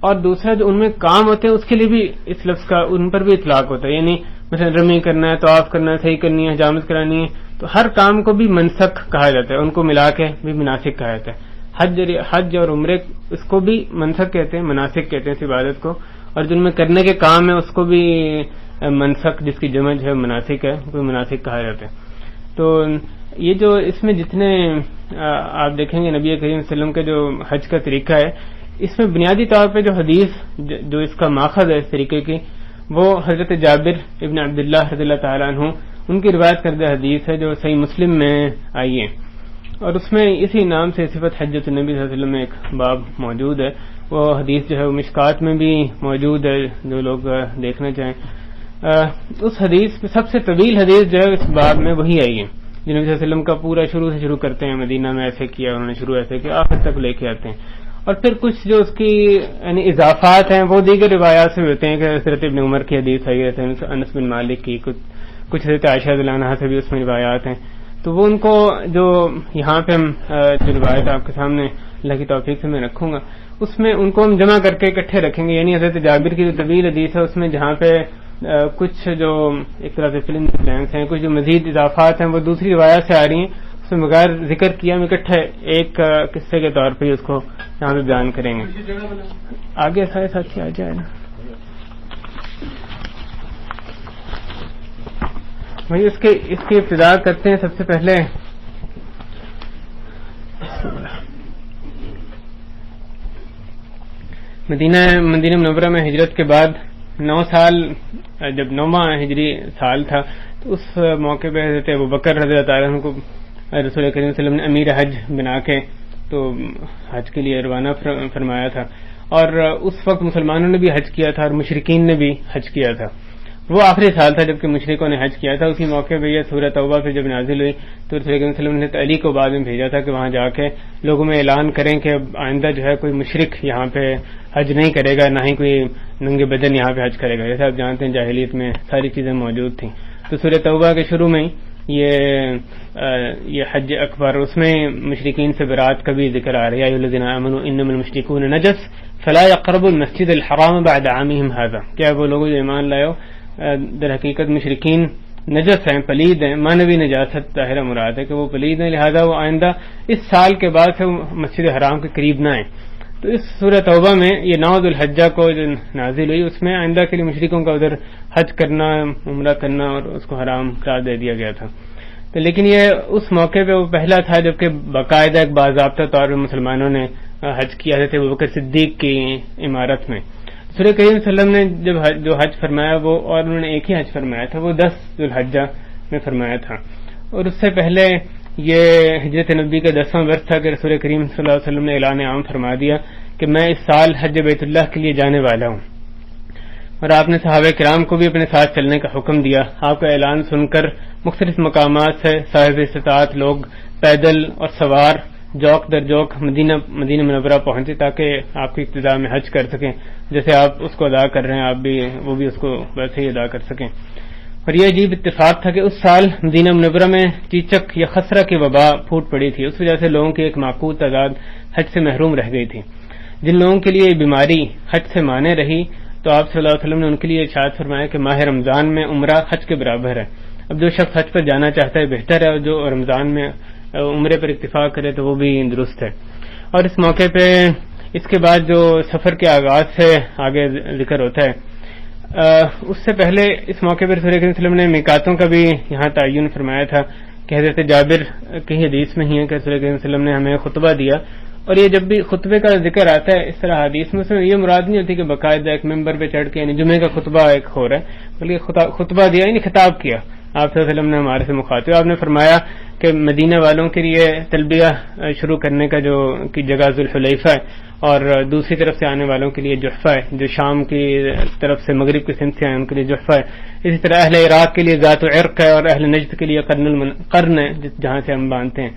Speaker 1: اور دوسرا جو ان میں کام ہوتے ہیں اس کے لیے بھی اس لفظ کا ان پر بھی اطلاق ہوتا ہے. یعنی مثلا رمی کرنا ہے، طواف کرنا ہے، صحیح کرنی ہے، حجامت کرانی ہے، تو ہر کام کو بھی منسک کہا جاتا ہے، ان کو ملا کے بھی مناسک کہا جاتا ہے. حج اور عمرے اس کو بھی منسک کہتے ہیں، مناسک کہتے ہیں اس عبادت کو، اور جن میں کرنے کے کام ہے اس کو بھی منسک جس کی جمع جو ہے مناسک ہے وہ مناسک کہا جاتا ہے. تو یہ جو اس میں جتنے آپ دیکھیں گے نبی کریم صلی اللہ علیہ وسلم کا جو حج کا طریقہ ہے، اس میں بنیادی طور پہ جو حدیث جو اس کا ماخذ ہے اس طریقے کی، وہ حضرت جابر ابن عبداللہ رضی اللہ تعالیٰ عنہ ان کی روایت کردہ حدیث ہے جو صحیح مسلم میں آئی ہے، اور اس میں اسی نام سے صفت حجۃ النبی صلی اللہ علیہ وسلم میں ایک باب موجود ہے. وہ حدیث جو ہے وہ مشکات میں بھی موجود ہے، جو لوگ دیکھنا چاہیں. اس حدیث میں سب سے طویل حدیث جو ہے اس باب میں وہی آئی ہے جو نبی صلی اللہ علیہ وسلم کا پورا شروع سے شروع کرتے ہیں، مدینہ میں ایسے کیا، انہوں نے شروع ایسے کیا، آخر تک لے کے آتے ہیں. اور پھر کچھ جو اس کی یعنی اضافات ہیں وہ دیگر روایات سے ہوتے ہیں، کہ حضرت ابن عمر کی حدیث آئی ہے، انس بن مالک کی، کچھ حضرت عائشہ رضی اللہ عنہا سے بھی اس میں روایات ہیں. تو وہ ان کو جو یہاں پہ ہم جو روایت آپ کے سامنے اللہ کی توفیق سے میں رکھوں گا، اس میں ان کو ہم جمع کر کے اکٹھے رکھیں گے. یعنی حضرت جابر کی جو طویل حدیث ہے اس میں جہاں پہ کچھ جو ایک طرح سے فلم پلانس ہیں، کچھ جو مزید اضافات ہیں وہ دوسری روایات سے آ رہی ہیں، اس میں بغیر ذکر کیا ہم اکٹھے ایک قصے کے طور پہ اس کو یہاں پہ بیان کریں گے. آگے سارے ساتھی آ جائے نا بھائی. اس کی ابتدا کرتے ہیں. سب سے پہلے مدینہ منورہ میں ہجرت کے بعد 9 سال، جب 9واں ہجری سال تھا، تو اس موقع پہ حضرت ابوبکر رضی اللہ تعالیٰ عنہ کو رسول کریم صلی اللہ علیہ وسلم نے امیر حج بنا کے تو حج کے لیے روانہ فرمایا تھا. اور اس وقت مسلمانوں نے بھی حج کیا تھا اور مشرکین نے بھی حج کیا تھا. وہ آخری سال تھا جبکہ مشرکوں نے حج کیا تھا. اسی موقع پہ یہ سورہ توبہ پہ جب نازل ہوئی تو رسول کریم صلی اللہ علیہ وسلم نے علی کو بعد میں بھیجا تھا کہ وہاں جا کے لوگوں میں اعلان کریں کہ آئندہ جو ہے کوئی مشرک یہاں پہ حج نہیں کرے گا، نہ ہی کوئی ننگے بدن یہاں پہ حج کرے گا. جیسے آپ جانتے ہیں جاہلیت میں ساری چیزیں موجود تھیں. تو سورہ توبہ کے شروع میں یہ حج اکبر، اس میں مشرکین سے برات کا بھی ذکر آ رہا ہے. یا ایھا الذین آمنوا انما المشرکون نجس فلا یقربوا المسجد الحرام بعد عامهم هذا. کیا وہ لوگ جو ایمان لائے ہو، در حقیقت مشرکین نجس ہیں، پلید ہیں. مانوی نجاست ظاہرہ مراد ہے کہ وہ پلید ہیں، لہذا وہ آئندہ اس سال کے بعد سے مسجد حرام کے قریب نہ آئیں. تو اس سورہ توبہ میں یہ 9 ذو الحجہ کو جو نازل ہوئی اس میں آئندہ کے لیے مشرکوں کا ادھر حج کرنا، عمرہ کرنا اور اس کو حرام قرار دے دیا گیا تھا. تو لیکن یہ اس موقع پہ وہ پہلا تھا جبکہ باقاعدہ ایک باضابطہ طور پہ مسلمانوں نے حج کیا تھا ابوبکر صدیق کی عمارت میں. رسول کریم صلی اللہ علیہ وسلم نے جو حج فرمایا وہ، اور انہوں نے ایک ہی حج فرمایا تھا، وہ 10 ذو الحجہ میں فرمایا تھا. اور اس سے پہلے یہ ہجرت نبی کا 10واں برس تھا کہ رسول کریم صلی اللہ علیہ وسلم نے اعلان عام فرما دیا کہ میں اس سال حج بیت اللہ کے لیے جانے والا ہوں. اور آپ نے صحابہ کرام کو بھی اپنے ساتھ چلنے کا حکم دیا. آپ کا اعلان سن کر مختلف مقامات سے صاحب استطاعت لوگ پیدل اور سوار جوک در جوک مدینہ منورہ پہنچے تاکہ آپ کی ابتدا میں حج کر سکیں. جیسے آپ اس کو ادا کر رہے ہیں آپ بھی وہ بھی اس کو ویسے ہی ادا کر سکیں. اور یہ عجیب اتفاق تھا کہ اس سال مدینہ منورہ میں چیچک یا خسرہ کی وبا پھوٹ پڑی تھی. اس وجہ سے لوگوں کی ایک معقول تعداد حج سے محروم رہ گئی تھی. جن لوگوں کے لیے یہ بیماری حج سے مانے رہی تو آپ صلی اللہ علیہ وسلم نے ان کے لیے ارشاد فرمایا کہ ماہ رمضان میں عمرہ حج کے برابر ہے. اب جو شخص حج پر جانا چاہتا ہے بہتر ہے، اور جو رمضان میں عمرے پر اکتفا کرے تو وہ بھی درست ہے. اور اس موقع پہ اس کے بعد جو سفر کے آغاز سے آگے ذکر ہوتا ہے، اس سے پہلے اس موقع پر رسول کریم صلی اللہ علیہ وسلم نے میقاتوں کا بھی یہاں تعین فرمایا تھا کہ حضرت جابر کی حدیث میں ہی ہے کہ رسول کریم صلی اللہ علیہ وسلم نے ہمیں خطبہ دیا اور یہ جب بھی خطبے کا ذکر آتا ہے اس طرح حدیث میں، یہ مراد نہیں ہوتی کہ باقاعدہ ایک ممبر پہ چڑھ کے یعنی جمعے کا خطبہ ایک ہو رہا ہے، بلکہ خطبہ دیا یعنی خطاب کیا آپ صلی اللہ علیہ وسلم نے ہمارے سے مخاطب. آپ نے فرمایا کہ مدینہ والوں کے لیے تلبیہ شروع کرنے کا جو کی جگہ ذوالحلیفہ ہے، اور دوسری طرف سے آنے والوں کے لیے جحفہ ہے، جو شام کی طرف سے مغرب کی سمت سے آئے ان کے لیے جحفہ ہے. اسی طرح اہل عراق کے لیے ذات و عرق ہے، اور اہل نجد کے لیے قرن ہے جہاں سے ہم باندھتے ہیں.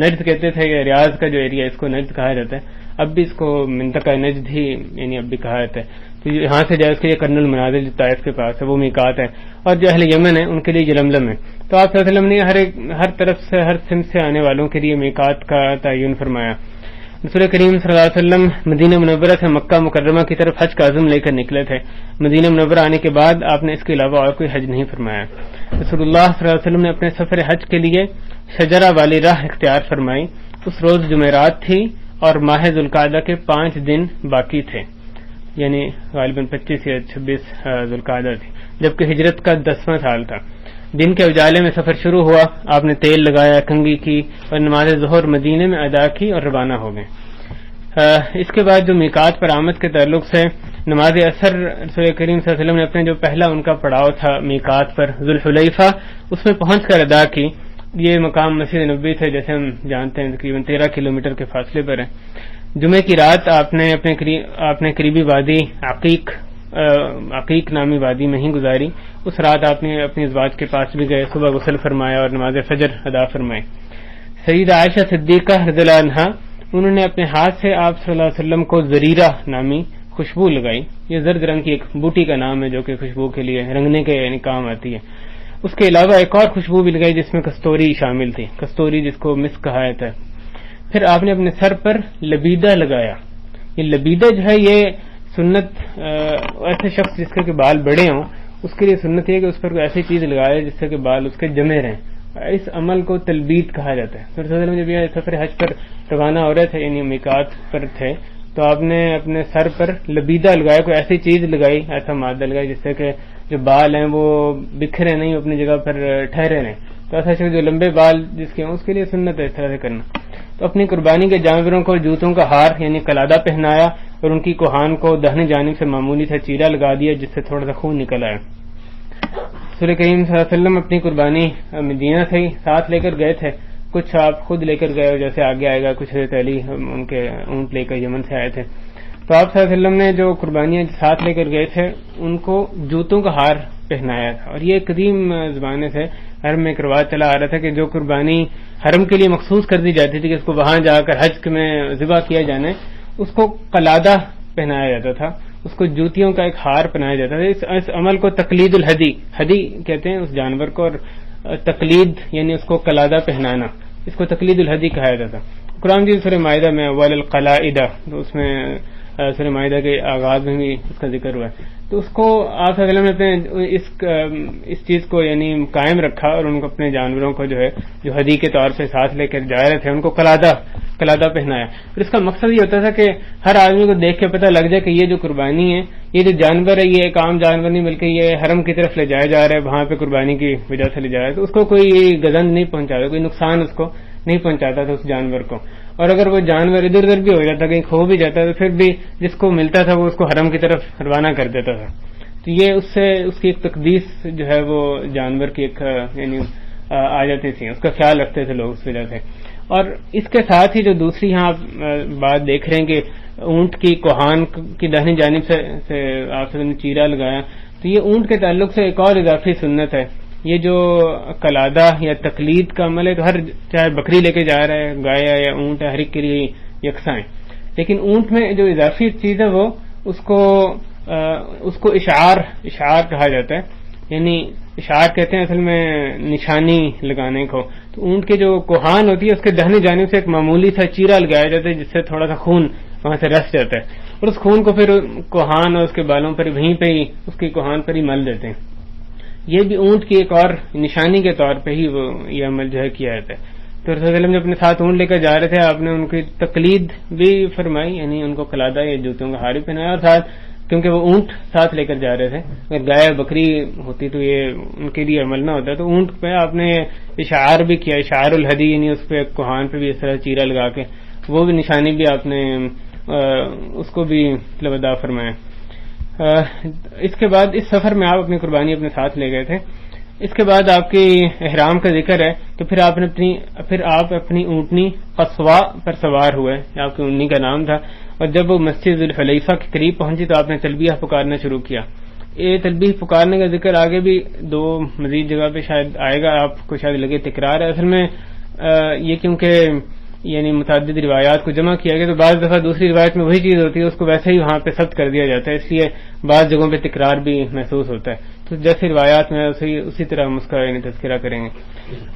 Speaker 1: نجد کہتے تھے کہ ریاض کا جو ایریا ہے اس کو نجد کہا جاتا ہے، اب بھی اس کو منطقہ نجد ہی یعنی اب بھی کہا جاتا ہے. تو یہاں سے جائے اس کے لیے قرن المنازل جو طائف کے پاس ہے وہ میقات ہے، اور جو اہل یمن ہے ان کے لیے یلملم ہے. تو آپ صلی اللہ علیہ وسلم نے ہر طرف سے ہر سمت سے آنے والوں کے لیے میقات کا تعین فرمایا. رسول کریم صلی اللہ علیہ وسلم مدینہ منورہ سے مکہ مکرمہ کی طرف حج کا عزم لے کر نکلے تھے. مدینہ منورہ آنے کے بعد آپ نے اس کے علاوہ اور کوئی حج نہیں فرمایا. رسول اللہ صلی اللہ علیہ وسلم نے اپنے سفر حج کے لیے شجرہ والی راہ اختیار فرمائی. اس روز جمعرات تھی اور ماہ ذوالقعدہ کے 5 دن باقی تھے، یعنی غالباً 25 یا 26 ذوالقعدہ تھی، جبکہ ہجرت کا 10واں سال تھا. دن کے اجالے میں سفر شروع ہوا. آپ نے تیل لگایا، کنگھی کی اور نماز ظہر مدینے میں ادا کی اور روانہ ہو گئے. اس کے بعد جو میقات پر آمد کے تعلق سے نماز اثر رسول کریم صلی اللہ علیہ وسلم نے اپنے جو پہلا ان کا پڑاؤ تھا میقات پر ذوالحلیفہ اس میں پہنچ کر ادا کی. یہ مقام مسجد نبوی سے جیسے ہم جانتے ہیں تقریباً 13 کلومیٹر کے فاصلے پر ہے. جمعے کی رات آپ نے قریبی وادی عقیق نامی وادی میں ہی گزاری. اس رات آپ نے اپنی ازواج کے پاس بھی گئے، صبح غسل فرمایا اور نماز فجر ادا فرمائی. سیدہ عائشہ صدیقہ رضی اللہ عنہا انہوں نے اپنے ہاتھ سے آپ صلی اللہ علیہ وسلم کو زریرہ نامی خوشبو لگائی. یہ زرد رنگ کی ایک بوٹی کا نام ہے جو کہ خوشبو کے لیے رنگنے کے یعنی کام آتی ہے. اس کے علاوہ ایک اور خوشبو بھی لگائی جس میں کستوری شامل تھی، کستوری جس کو مسک کہا جاتا ہے. پھر آپ نے اپنے سر پر لبیدہ لگایا. یہ لبیدہ جو ہے یہ سنت ایسے شخص جس کے بال بڑے ہوں اس کے لیے سنت ہے کہ اس پر کوئی ایسی چیز لگائے جس سے کہ بال اس کے جمے رہیں. اس عمل کو تلبید کہا جاتا ہے. پھر رسول اللہ جب یہ سفر حج پر روانہ ہو رہے تھے یعنی میقات پر تھے تو آپ نے اپنے سر پر لبیدہ لگایا، کوئی ایسی چیز لگائی، ایسا مادہ لگائی جس سے کہ جو بال ہیں وہ بکھرے نہیں، اپنی جگہ پر ٹھہرے رہیں. تو ایسا شخص جو لمبے بال جس کے ہیں اس کے لیے سنت ہے اس طرح سے کرنا. تو اپنی قربانی کے جانوروں کو جوتوں کا ہار یعنی قلادہ پہنایا اور ان کی کوہان کو داہنی جانب سے معمولی سا چیرا لگا دیا جس سے تھوڑا سا خون نکل آیا. رسول کریم صلی اللہ علیہ وسلم اپنی قربانی مدینہ سے ہی ساتھ لے کر گئے تھے. کچھ آپ خود لے کر گئے اور جیسے آگے آئے گا کچھ پہلی ان کے اونٹ لے کر یمن سے آئے تھے. تو آپ صلی اللہ علیہ وسلم نے جو قربانیاں ساتھ لے کر گئے تھے ان کو جوتوں کا ہار پہنایا تھا. اور یہ قدیم زمانے سے حرم میں کروا چلا آ رہا تھا کہ جو قربانی حرم کے لیے مخصوص کر دی جاتی تھی کہ اس کو وہاں جا کر حج میں ذبح کیا جانا ہے اس کو قلادہ پہنایا جاتا تھا، اس کو جوتیوں کا ایک ہار پہنایا جاتا تھا. اس عمل کو تقلید الہدی کہتے ہیں اس جانور کو، اور تقلید یعنی اس کو قلادہ پہنانا، اس کو تقلید الہدی کہا جاتا تھا. قرآن مجید سورہ مائدہ میں والقلائد، تو اس میں سورہ مائدہ کے آغاز میں بھی اس کا ذکر ہوا ہے. تو اس کو آپ صلی اللہ علیہ وسلم نے اس چیز کو یعنی قائم رکھا اور ان کو اپنے جانوروں کو جو ہے جو ہدی کے طور پہ ساتھ لے کر جا رہے تھے ان کو قلادہ پہنایا. پھر اس کا مقصد یہ ہوتا تھا کہ ہر آدمی کو دیکھ کے پتہ لگ جائے کہ یہ جو قربانی ہے، یہ جو جانور ہے، یہ ایک عام جانور نہیں بلکہ یہ حرم کی طرف لے جایا جا رہا ہے، وہاں پہ قربانی کی وجہ سے لے جا رہا ہے. تو اس کو کوئی گزند نہیں پہنچاتا، کوئی نقصان اس کو نہیں پہنچاتا تھا اس جانور کو. اور اگر وہ جانور ادھر ادھر بھی ہو جاتا، کہیں کھو بھی جاتا تو پھر بھی جس کو ملتا تھا وہ اس کو حرم کی طرف روانہ کر دیتا تھا. تو یہ اس کی ایک تقدیس جو ہے وہ جانور کی ایک یعنی آ جاتی تھی، اس کا خیال رکھتے تھے لوگ اس وجہ سے. اور اس کے ساتھ ہی جو دوسری یہاں بات دیکھ رہے ہیں کہ اونٹ کی کوہان کی داہنی جانب سے آپ نے چیرا لگایا، تو یہ اونٹ کے تعلق سے ایک اور اضافی سنت ہے. یہ جو قلادہ یا تقلید کا عمل ہے تو ہر چاہے بکری لے کے جا رہا ہے، گائے یا اونٹ ہے، ہر ایک کے لیے یکساں ہے. لیکن اونٹ میں جو اضافی چیز ہے وہ اس کو اشعار کہا جاتا ہے. یعنی اشعار کہتے ہیں اصل میں نشانی لگانے کو. تو اونٹ کے جو کوہان ہوتی ہے اس کے داہنی جانب سے ایک معمولی سا چیرا لگایا جاتا ہے جس سے تھوڑا سا خون وہاں سے رس جاتا ہے، اور اس خون کو پھر کوہان اور اس کے بالوں پر وہیں پہ ہی اس کی کوہان پر ہی مل دیتے ہیں. یہ بھی اونٹ کی ایک اور نشانی کے طور پہ ہی وہ یہ عمل جو ہے کیا جاتا ہے. تو رسول اللہ علیہ وسلم جب اپنے ساتھ اونٹ لے کر جا رہے تھے آپ نے ان کی تقلید بھی فرمائی، یعنی ان کو قلادہ یا جوتوں کا ہار بھی پہنایا. اور ساتھ کیونکہ وہ اونٹ ساتھ لے کر جا رہے تھے، اگر گائے بکری ہوتی تو یہ ان کے لیے عمل نہ ہوتا. تو اونٹ پہ آپ نے اشعار بھی کیا، اشعار الہدی، یعنی اس پہ کوہان پہ بھی اس طرح چیرا لگا کے وہ بھی نشانی بھی آپ نے اس کو بھی مطلب ادا فرمایا. اس کے بعد اس سفر میں آپ اپنی قربانی اپنے ساتھ لے گئے تھے. اس کے بعد آپ کی احرام کا ذکر ہے تو پھر آپ اپنی اونٹنی قصواء پر سوار ہوئے، آپ کی اونٹنی کا نام تھا، اور جب وہ مسجد ذوالحلیفہ کے قریب پہنچی تو آپ نے تلبیہ پکارنا شروع کیا. یہ تلبیہ پکارنے کا ذکر آگے بھی دو مزید جگہ پہ شاید آئے گا، آپ کو شاید لگے تکرار ہے. اصل میں یہ کیونکہ یعنی متعدد روایات کو جمع کیا گیا تو بعض دفعہ دوسری روایت میں وہی چیز ہوتی ہے، اس کو ویسے ہی وہاں پہ ثبت کر دیا جاتا ہے، اس لیے بعض جگہوں پہ تکرار بھی محسوس ہوتا ہے. تو جیسے روایات میں اسی طرح ہم اس کا یعنی تذکرہ کریں گے.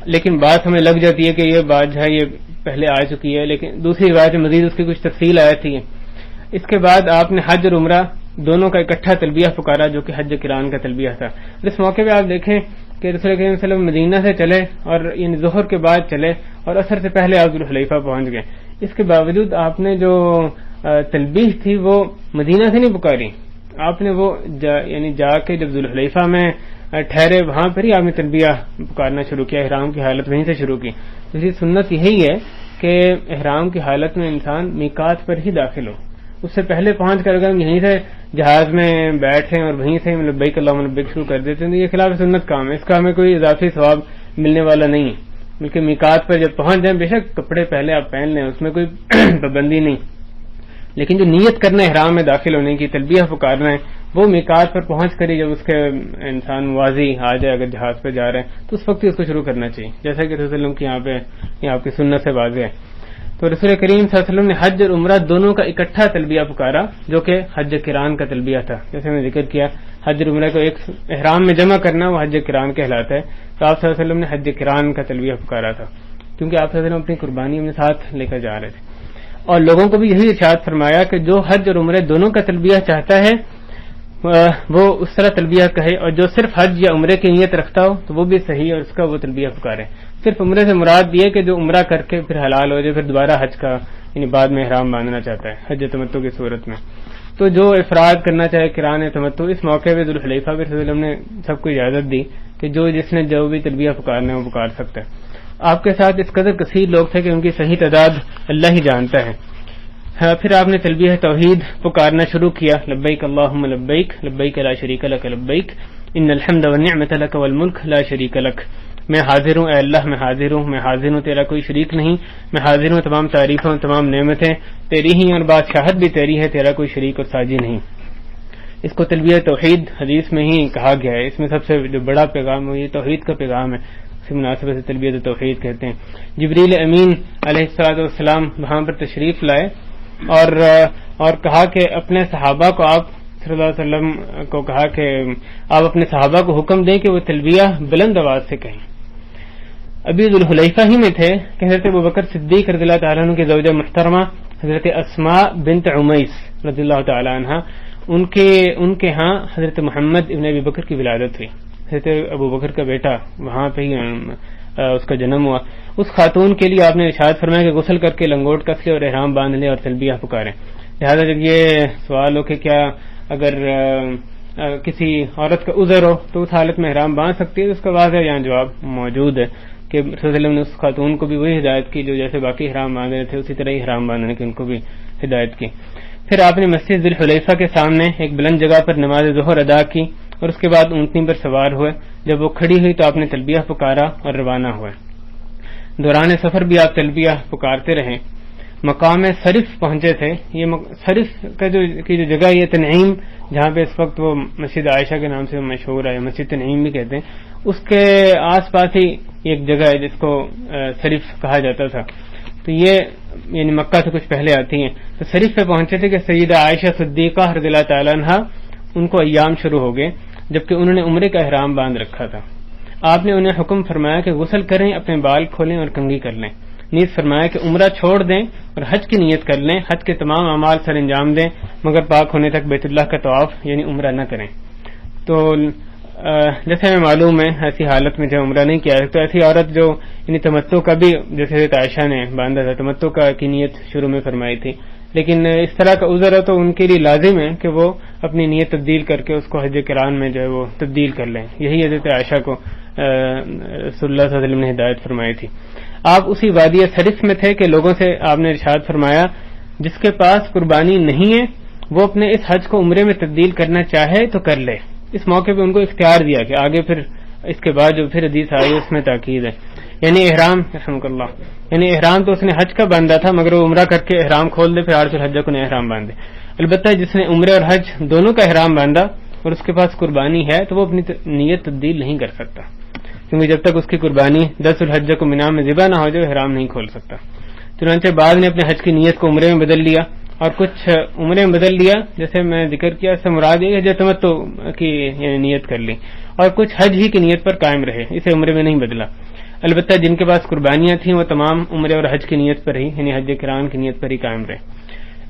Speaker 1: لیکن بات ہمیں لگ جاتی ہے کہ یہ بات جو ہے یہ پہلے آ چکی ہے، لیکن دوسری روایت میں مزید اس کی کچھ تفصیل آئی تھی. اس کے بعد آپ نے حج اور عمرہ دونوں کا اکٹھا تلبیہ پکارا جو کہ حج قران کا تلبیہ تھا. اس موقع پہ آپ دیکھیں کہ رسول کریم صلی اللہ علیہ وسلم مدینہ سے چلے اور یعنی ظہر کے بعد چلے اور عصر سے پہلے آپ ذوالحلیفہ پہنچ گئے. اس کے باوجود آپ نے جو تلبیہ تھی وہ مدینہ سے نہیں پکاری، آپ نے وہ یعنی جا کے جب ذوالحلیفہ میں ٹھہرے وہاں پر ہی آپ نے تلبیہ پکارنا شروع کیا، احرام کی حالت وہیں سے شروع کی. اس کی سنت یہی ہے کہ احرام کی حالت میں انسان میقات پر ہی داخل ہو، اس سے پہلے پہنچ کر اگر ہم یہیں سے جہاز میں بیٹھیں اور وہیں سے لبیک اللہم لبیک شروع کر دیتے ہیں تو یہ خلاف سنت کام ہے، اس کا ہمیں کوئی اضافی ثواب ملنے والا نہیں ہے. بلکہ میقات پر جب پہنچ جائیں بے شک کپڑے پہلے آپ پہن لیں، اس میں کوئی پابندی نہیں، لیکن جو نیت کرنا ہے احرام میں داخل ہونے کی، تلبیہ پکارنا ہے، وہ میقات پر پہنچ کر ہی جب اس کے انسان واضح آ جائے اگر جہاز پہ جا رہے ہیں تو اس وقت ہی اس کو شروع کرنا چاہیے، جیسا کہ رسول اللہ علیہ وسلم کی یہاں پہ یہ آپ کی سنت سے واضح ہے. تو رسول کریم صلی اللہ علیہ وسلم نے حج اور عمرہ دونوں کا اکٹھا تلبیہ پکارا جو کہ حج قران کا تلبیہ تھا. جیسے میں نے ذکر کیا حج اور عمرہ کو ایک احرام میں جمع کرنا وہ حج قران کہلاتا ہے. تو آپ صلی اللہ علیہ وسلم نے حج قران کا تلبیہ پکارا تھا کیونکہ آپ صلی اللہ علیہ وسلم اپنی قربانی اپنے ساتھ لے کر جا رہے تھے، اور لوگوں کو بھی یہی ارشاد فرمایا کہ جو حج اور عمرے دونوں کا تلبیہ چاہتا ہے وہ اس طرح تلبیہ کہے، اور جو صرف حج یا عمرے کی نیت رکھتا ہو تو وہ بھی صحیح اور اس کا وہ تلبیہ پکارے. صرف عمرے سے مراد یہ کہ جو عمرہ کر کے پھر حلال ہو جائے پھر دوبارہ حج کا یعنی بعد میں احرام باندھنا چاہتا ہے حج تمتع کی صورت میں. تو جو افراد کرنا چاہے قران تمتع اس موقع پہ ذوالحلیفہ پہ رسول اللہ نے سب کو اجازت دی کہ جس نے جو بھی تلبیہ پکارنا ہے وہ پکار سکتا ہے. آپ کے ساتھ اس قدر کثیر لوگ تھے کہ ان کی صحیح تعداد اللہ ہی جانتا ہے. پھر آپ نے تلبیہ توحید پکارنا شروع کیا، لبیک اللہم لبیک لبیک لا شریک لک لبیک ان الحمد والنعمت لک والملک لا شریک لک. میں حاضر ہوں اے اللہ، میں حاضر ہوں تیرا کوئی شریک نہیں، میں حاضر ہوں تمام تعریفوں تمام نعمتیں تیری ہی اور بادشاہت بھی تیری ہے، تیرا کوئی شریک اور ساجی نہیں. اس کو تلبیہ توحید حدیث میں ہی کہا گیا ہے. اس میں سب سے جو بڑا پیغام ہے یہ توحید کا پیغام ہے، اسی مناسبت سے تلبیہ توحید کہتے ہیں. جبریل امین علیہ الصلوۃ والسلام وہاں پر تشریف لائے اور کہا کہ اپنے صحابہ کو آپ صلی اللہ علیہ وسلم کو کہا کہ آپ اپنے صحابہ کو حکم دیں کہ وہ تلبیہ بلند آواز سے کہیں. ابھی ذوالحلیفہ ہی میں تھے کہ حضرت ابوبکر صدیق رضی اللہ تعالیٰ عنہ کی زوجہ محترمہ حضرت اسماء بنت عمیس رضی اللہ تعالیٰ عنہ ان کے ہاں حضرت محمد ابن ابی بکر کی ولادت ہوئی. حضرت ابوبکر کا بیٹا وہاں پہ ہی اس کا جنم ہوا. اس خاتون کے لیے آپ نے ارشاد فرمایا کہ غسل کر کے لنگوٹ کس لے اور احرام باندھ لے اور تلبیہ پکاریں. لہٰذا جب یہ سوال ہو کہ کیا اگر کسی عورت کا عذر ہو تو اس حالت میں احرام باندھ سکتی ہے، تو اس کا واضح یہاں جواب موجود ہے کہ رسول اللہ علیہ وسلم نے اس خاتون کو بھی وہی ہدایت کی جو جیسے باقی احرام باندھ رہے تھے اسی طرح ہی احرام باندھنے کی ان کو بھی ہدایت کی. پھر آپ نے مسجد ذوالحلیفہ کے سامنے ایک بلند جگہ پر نماز ظہر ادا کی اور اس کے بعد اونٹنی پر سوار ہوئے. جب وہ کھڑی ہوئی تو آپ نے تلبیہ پکارا اور روانہ ہوئے. دوران سفر بھی آپ تلبیہ پکارتے رہے. مقام صرف پہنچے تھے. یہ صرف کی جو جگہ یہ تنعیم جہاں پہ اس وقت وہ مسجد عائشہ کے نام سے مشہور ہے، مسجد تنعیم بھی کہتے ہیں، اس کے آس پاس ہی ایک جگہ ہے جس کو صرف کہا جاتا تھا. تو یہ یعنی مکہ سے کچھ پہلے آتی ہیں. تو صرف پہ پہنچے تھے کہ سیدہ عائشہ صدیقہ رضی اللہ تعالیٰ عنہ ان کو ایام شروع ہو گئے جبکہ انہوں نے عمرے کا احرام باندھ رکھا تھا. آپ نے انہیں حکم فرمایا کہ غسل کریں، اپنے بال کھولیں اور کنگھی کر لیں. نیت فرمایا کہ عمرہ چھوڑ دیں اور حج کی نیت کر لیں. حج کے تمام اعمال سر انجام دیں مگر پاک ہونے تک بیت اللہ کا طواف یعنی عمرہ نہ کریں. تو جیسے ہمیں معلوم ہے ایسی حالت میں جب عمرہ نہیں کیا تو ایسی عورت جو یعنی تمتع کا بھی جیسے حضرت عائشہ نے باندھا تھا تمتع کی نیت شروع میں فرمائی تھی، لیکن اس طرح کا عذر ہے تو ان کے لیے لازم ہے کہ وہ اپنی نیت تبدیل کر کے اس کو حج قران میں جو ہے وہ تبدیل کر لیں. یہی حضرت عائشہ کو رسول اللہ صلی اللہ علیہ وسلم نے ہدایت فرمائی تھی. آپ اسی وادی سرف میں تھے کہ لوگوں سے آپ نے ارشاد فرمایا جس کے پاس قربانی نہیں ہے وہ اپنے اس حج کو عمرے میں تبدیل کرنا چاہے تو کر لے. اس موقع پہ ان کو اختیار دیا کہ آگے پھر اس کے بعد جو پھر حدیث آئی اس میں تاکید ہے. یعنی احرام رحمک اللہ، یعنی احرام تو اس نے حج کا باندھا تھا مگر وہ عمرہ کر کے احرام کھول دے پھر عارف الحج کو نے احرام باندھے. البتہ جس نے عمرے اور حج دونوں کا احرام باندھا اور اس کے پاس قربانی ہے تو وہ اپنی نیت تبدیل نہیں کر سکتا، کیونکہ جب تک اس کی قربانی 10 الحج کو مینا میں ذبح نہ ہو جائے احرام نہیں کھول سکتا. چنانچہ بعض نے اپنے حج کی نیت کو عمرے میں بدل لیا اور کچھ عمرے میں بدل لیا، جیسے میں ذکر کیا اس سے مراد یہ جو تمتع کی نیت کر لی، اور کچھ حج ہی کی نیت پر قائم رہے، اسے عمرے میں نہیں بدلا. البتہ جن کے پاس قربانیاں تھیں وہ تمام عمرے اور حج کی نیت پر ہی یعنی حج قران کی نیت پر ہی قائم رہے.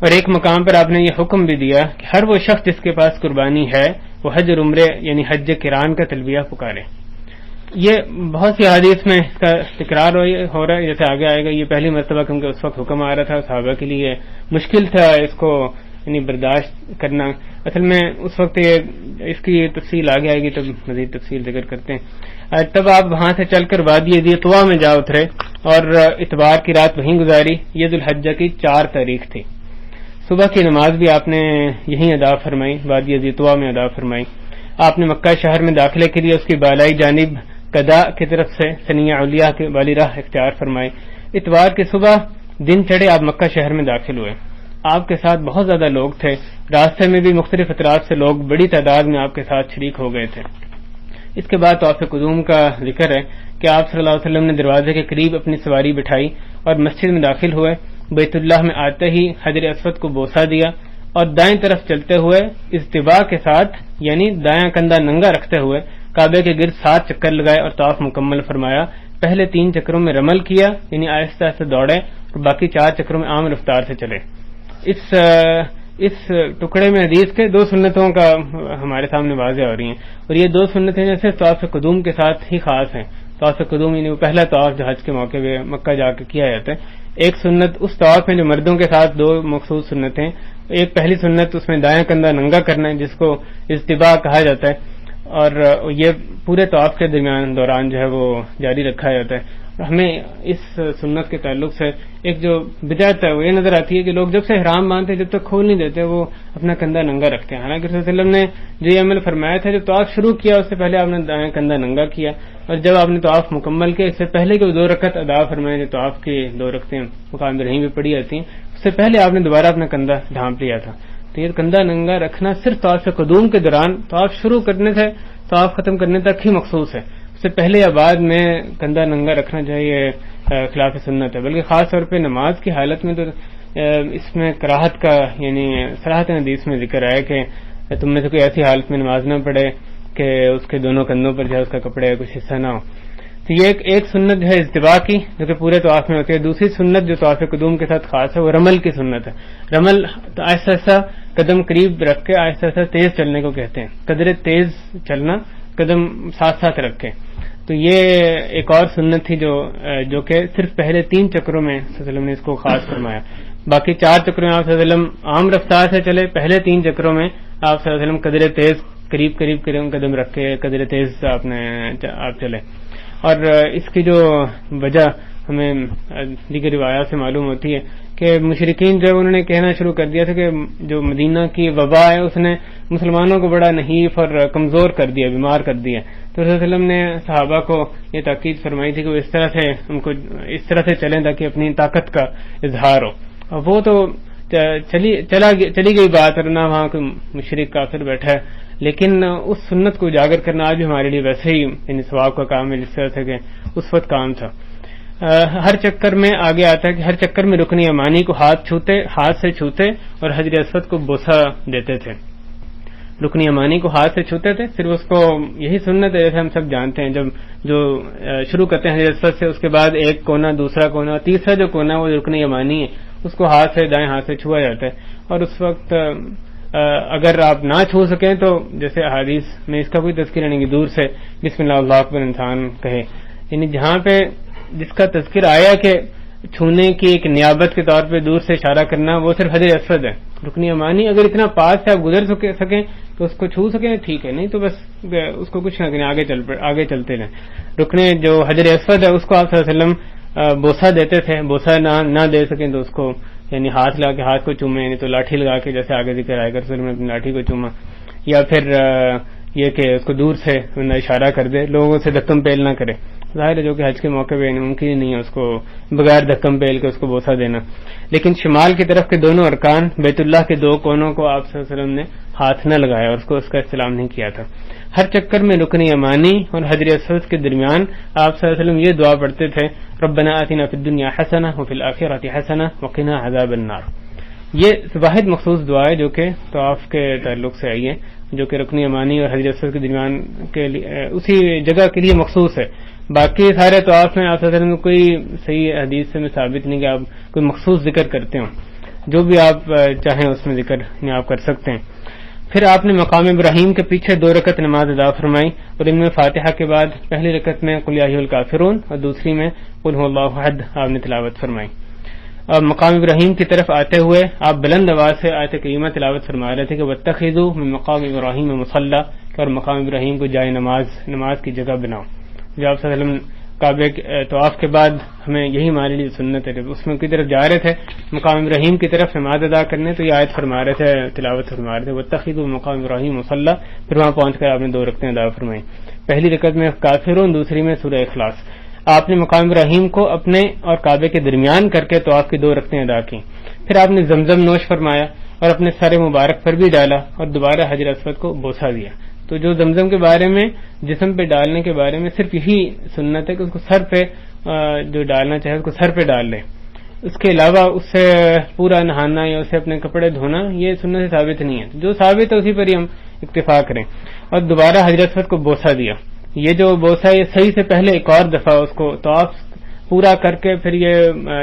Speaker 1: اور ایک مقام پر آپ نے یہ حکم بھی دیا کہ ہر وہ شخص جس کے پاس قربانی ہے وہ حج اور عمرے یعنی حج قران کا تلبیہ پکارے. یہ بہت سی حدیث میں اس کا تکرار ہو رہا ہے، جیسے آگے آئے گا. یہ پہلی مرتبہ کیونکہ اس وقت حکم آ رہا تھا، صحابہ کے لیے مشکل تھا اس کو یعنی برداشت کرنا. اصل میں اس وقت اس کی تفصیل آگے آئے گی تب مزید تفصیل ذکر کرتے ہیں. تب آپ وہاں سے چل کر وادی ذی طویٰ میں جا اترے اور اتوار کی رات وہیں گزاری. یہ ذو الحجہ کی 4 تاریخ تھی. صبح کی نماز بھی آپ نے یہیں ادا فرمائی، وادی ذی طویٰ میں ادا فرمائی. آپ نے مکہ شہر میں داخلے کے لیے اس کی بالائی جانب قدا کی طرف سے ثنیہ علیہ کے والی راہ اختیار فرمائی. اتوار کی صبح دن چڑھے آپ مکہ شہر میں داخل ہوئے. آپ کے ساتھ بہت زیادہ لوگ تھے، راستے میں بھی مختلف اطراف سے لوگ بڑی تعداد میں آپ کے ساتھ شریک ہو گئے تھے. اس کے بعد طواف قدوم کا ذکر ہے کہ آپ صلی اللہ علیہ وسلم نے دروازے کے قریب اپنی سواری بٹھائی اور مسجد میں داخل ہوئے. بیت اللہ میں آتے ہی حجر اسود کو بوسہ دیا اور دائیں طرف چلتے ہوئے اجتباء کے ساتھ یعنی دایاں کندھا ننگا رکھتے ہوئے کعبے کے گرد 7 چکر لگائے اور طواف مکمل فرمایا. پہلے 3 چکروں میں رمل کیا یعنی آہستہ آہستہ دوڑے اور باقی 4 چکروں میں عام رفتار سے چلے. اس ٹکڑے میں حدیث کے 2 سنتوں کا ہمارے سامنے واضح ہو رہی ہیں، اور یہ 2 سنتیں جیسے طواف قدوم کے ساتھ ہی خاص ہیں. طواف قدوم یعنی وہ پہلا طواف جو حج کے موقع پہ مکہ جا کے کیا جاتا ہے. ایک سنت اس طواف میں جو مردوں کے ساتھ 2 مخصوص سنتیں، ایک پہلی سنت اس میں دایاں کندھا ننگا کرنا ہے جس کو اجتباء کہا جاتا ہے، اور یہ پورے طواف کے دوران جو ہے وہ جاری رکھا جاتا ہے. ہمیں اس سنت کے تعلق سے ایک جو بدعت ہے وہ یہ نظر آتی ہے کہ لوگ جب سے احرام باندھتے جب تک کھول نہیں دیتے وہ اپنا کندھا ننگا رکھتے ہیں. حالانکہ رسول اللہ علیہ وسلم نے جو یہ عمل فرمایا تھا جب طواف شروع کیا اس سے پہلے آپ نے دایاں کندھا ننگا کیا، اور جب آپ نے طواف مکمل کیا اس سے پہلے کہ 2 رکعت ادا فرمائے جو طواف کی 2 رکعتیں مقام ابراہیم بھی پڑھی جاتی ہیں اس سے پہلے آپ نے دوبارہ اپنا کندھا ڈھانپ لیا تھا. تو یہ کندھا ننگا رکھنا صرف طواف قدوم کے دوران طواف شروع کرنے سے طواف ختم کرنے تک ہی مخصوص ہے. اس سے پہلے یا بعد میں کندھا ننگا رکھنا چاہیے خلاف سنت ہے، بلکہ خاص طور پہ نماز کی حالت میں تو اس میں کراہت کا یعنی صراحت حدیث میں ذکر ہے کہ تم میں سے کوئی ایسی حالت میں نماز نہ پڑھے کہ اس کے دونوں کندھوں پر جو ہے اس کا کپڑے کا کچھ حصہ نہ ہو. تو یہ ایک سنت جو ہے اجتباء کی جو کہ پورے طواف میں ہوتی ہے. دوسری سنت جو طواف قدوم کے ساتھ خاص ہے وہ رمل کی سنت ہے. رمل آہستہ آہستہ قدم قریب رکھ کے آہستہ آہستہ تیز چلنے کو کہتے ہیں، قدرے تیز چلنا، قدم ساتھ ساتھ رکھے. تو یہ ایک اور سنت تھی جو کہ صرف پہلے 3 چکروں میں صلی اللہ علیہ وسلم نے اس کو خاص فرمایا. باقی 4 چکروں میں آپ صلی اللہ علیہ وسلم عام رفتار سے چلے، پہلے 3 چکروں میں آپ صلی اللہ علیہ وسلم قدرے تیز قریب قدم رکھ کے قدرے تیز آپ چلے. اور اس کی جو وجہ ہمیں دیگر روایات سے معلوم ہوتی ہے کہ مشرکین جو انہوں نے کہنا شروع کر دیا تھا کہ جو مدینہ کی وبا ہے اس نے مسلمانوں کو بڑا نحیف اور کمزور کر دیا، بیمار کر دیا. تو رسول اللہ علیہ وسلم نے صحابہ کو یہ تاکید فرمائی تھی کہ وہ اس طرح سے چلیں تاکہ اپنی طاقت کا اظہار ہو. اور وہ تو چلی گئی بات، اور نہ وہاں کوئی مشرک کافر بیٹھا ہے، لیکن اس سنت کو اجاگر کرنا آج بھی ہمارے لیے ویسے ہی یعنی ثواب کا کام ہے جس طرح سے کہ اس وقت کام تھا. ہر چکر میں آگے آتا ہے کہ ہر چکر میں رکن یمانی کو ہاتھ سے چھوتے اور حجر اسود کو بوسہ دیتے تھے. رکن یمانی کو ہاتھ سے چھوتے تھے، صرف اس کو یہی سنت ہے جیسے ہم سب جانتے ہیں، جب جو شروع کرتے ہیں حجر اسود سے اس کے بعد ایک کونا، دوسرا کونا، تیسرا جو کونا وہ رکن یمانی ہے اس کو دائیں ہاتھ سے چھوا جاتا ہے. اور اس وقت اگر آپ نہ چھو سکیں تو جیسے احادیث میں اس کا کوئی تذکرہ نہیں کہ دور سے بسم اللہ اللہ اکبر انسان کہے، یعنی جہاں پہ جس کا تذکر آیا کہ چھونے کی ایک نیابت کے طور پہ دور سے اشارہ کرنا وہ صرف حجر اسود ہے. رکن یمانی اگر اتنا پاس سے آپ گزر سکیں تو اس کو چھو سکیں ٹھیک ہے، نہیں تو بس اس کو کچھ نہ کریں، آگے چلتے رہیں. رکن جو حجر اسود ہے اس کو آپ صلی اللہ علیہ وسلم بوسہ دیتے تھے، بوسہ نہ دے سکیں تو اس کو یعنی ہاتھ لگا کے ہاتھ کو چومیں، یعنی تو لاٹھی لگا کے جیسے آگے ذکر آئے گا رسول نے اپنی لاٹھی کو چوما، یا پھر یہ کہ اس کو دور سے اشارہ کر دے، لوگوں سے دھکم پیل نہ کرے. ظاہر ہے جو کہ حج کے موقع پہ ممکن ہی نہیں ہے اس کو بغیر دھکم پیل کے اس کو بوسہ دینا. لیکن شمال کی طرف کے دونوں ارکان بیت اللہ کے دو کونوں کو آپ صلی اللہ علیہ وسلم نے ہاتھ نہ لگایا اور اس کا استلام نہیں کیا تھا. ہر چکر میں رکن یمانی اور حجر اسود کے درمیان آپ صلی اللہ علیہ وسلم یہ دعا پڑھتے تھے، ربنا آتنا فی الدنیا حسنہ وفی الآخرۃ حسنہ وقنا عذاب النار. یہ واحد مخصوص دعا ہے جو کہ طواف کے تعلق سے آئی ہے، جو کہ رکن یمانی اور حجر اسود کے درمیان کے لیے اسی جگہ کے لیے مخصوص ہے. باقی سارے طواف میں آپ صلی اللہ علیہ وسلم کو کوئی صحیح حدیث سے میں ثابت نہیں کہ آپ کوئی مخصوص ذکر کرتے ہوں، جو بھی آپ چاہیں اس میں ذکر آپ کر سکتے ہیں. پھر آپ نے مقام ابراہیم کے پیچھے 2 رکعت نماز ادا فرمائی اور ان میں فاتحہ کے بعد پہلی رکعت میں قل یا ایھا الکافرون اور دوسری میں قل ھو اللہ احد آپ نے تلاوت فرمائی. اور مقام ابراہیم کی طرف آتے ہوئے آپ بلند آواز سے آیت کریمہ تلاوت فرما رہے تھے کہ واتخذوا من مقام ابراہیم مصلی، اور مقام ابراہیم کو جائے نماز کی جگہ بناؤ. جو آپ صلی اللہ علیہ وسلم کعبے طواف کے بعد ہمیں یہی ہمارے لیے سنت ہے، اس میں کی طرف جا رہے تھے مقام ابراہیم کی طرف نماز ادا کرنے تو یہ آیت فرما رہے تھے، تلاوت فرما رہے تھے واتخذوا من مقام ابراہیم مصلی. پھر وہاں پہنچ کر آپ نے 2 رکعتیں ادا فرمائی، پہلی رکعت میں کافرون، دوسری میں سورہ اخلاص. آپ نے مقام ابراہیم کو اپنے اور کعبے کے درمیان کر کے طواف کی 2 رکعتیں ادا کی. پھر آپ نے زمزم نوش فرمایا اور اپنے سر مبارک پر بھی ڈالا اور دوبارہ حجر اسود کو بوسہ دیا. تو جو زمزم کے بارے میں جسم پہ ڈالنے کے بارے میں صرف یہی سنت ہے کہ اس کو سر پہ جو ڈالنا چاہے اس کو سر پہ ڈال لیں. اس کے علاوہ اس سے پورا نہانا یا اسے اپنے کپڑے دھونا یہ سنت سے ثابت نہیں ہے. جو ثابت ہے اسی پر ہی ہم اکتفا کریں. اور دوبارہ حجر اسود کو بوسہ دیا. یہ جو بوسہ یہ صحیح سے پہلے ایک اور دفعہ اس کو طواف پورا کر کے پھر یہ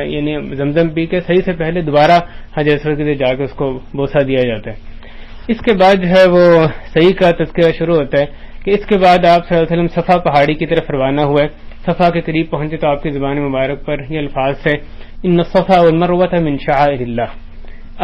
Speaker 1: یعنی زمزم پی کے صحیح سے پہلے دوبارہ حجر اسود کے جا کے اس کو بوسہ دیا جاتا ہے. اس کے بعد جو ہے وہ صحیح کا تذکرہ شروع ہوتا ہے کہ اس کے بعد آپ صلی اللہ علیہ وسلم صفا پہاڑی کی طرف روانہ ہوئے. صفا کے قریب پہنچے تو آپ کی زبان مبارک پر یہ الفاظ تھے ان الصفا والمروۃ من شعائر اللہ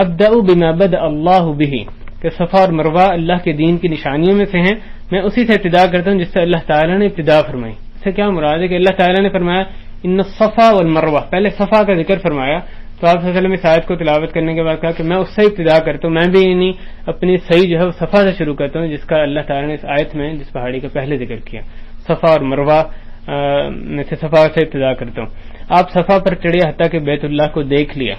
Speaker 1: ابدأ بما بدأ اللہ بہ، کہ صفا اور مروہ اللہ کے دین کی نشانیوں میں سے ہیں، میں اسی سے ابتدا کرتا ہوں جس سے اللہ تعالیٰ نے ابتدا فرمائی. اس سے کیا مراد ہے کہ اللہ تعالیٰ نے فرمایا ان الصفا والمروہ، پہلے صفا کا ذکر فرمایا تو آپ صلی اللہ علیہ وسلم اس آیت کو تلاوت کرنے کے بعد کہا کہ میں اس سے ابتدا کرتا ہوں، میں بھی یعنی اپنی صحیح جو ہے صفا سے شروع کرتا ہوں جس کا اللہ تعالیٰ نے اس آیت میں جس پہاڑی کا پہلے ذکر کیا. صفا اور مروہ میں سے صفا سے ابتدا کرتا ہوں. آپ صفا پر چڑھے حتیٰ کہ بیت اللہ کو دیکھ لیا.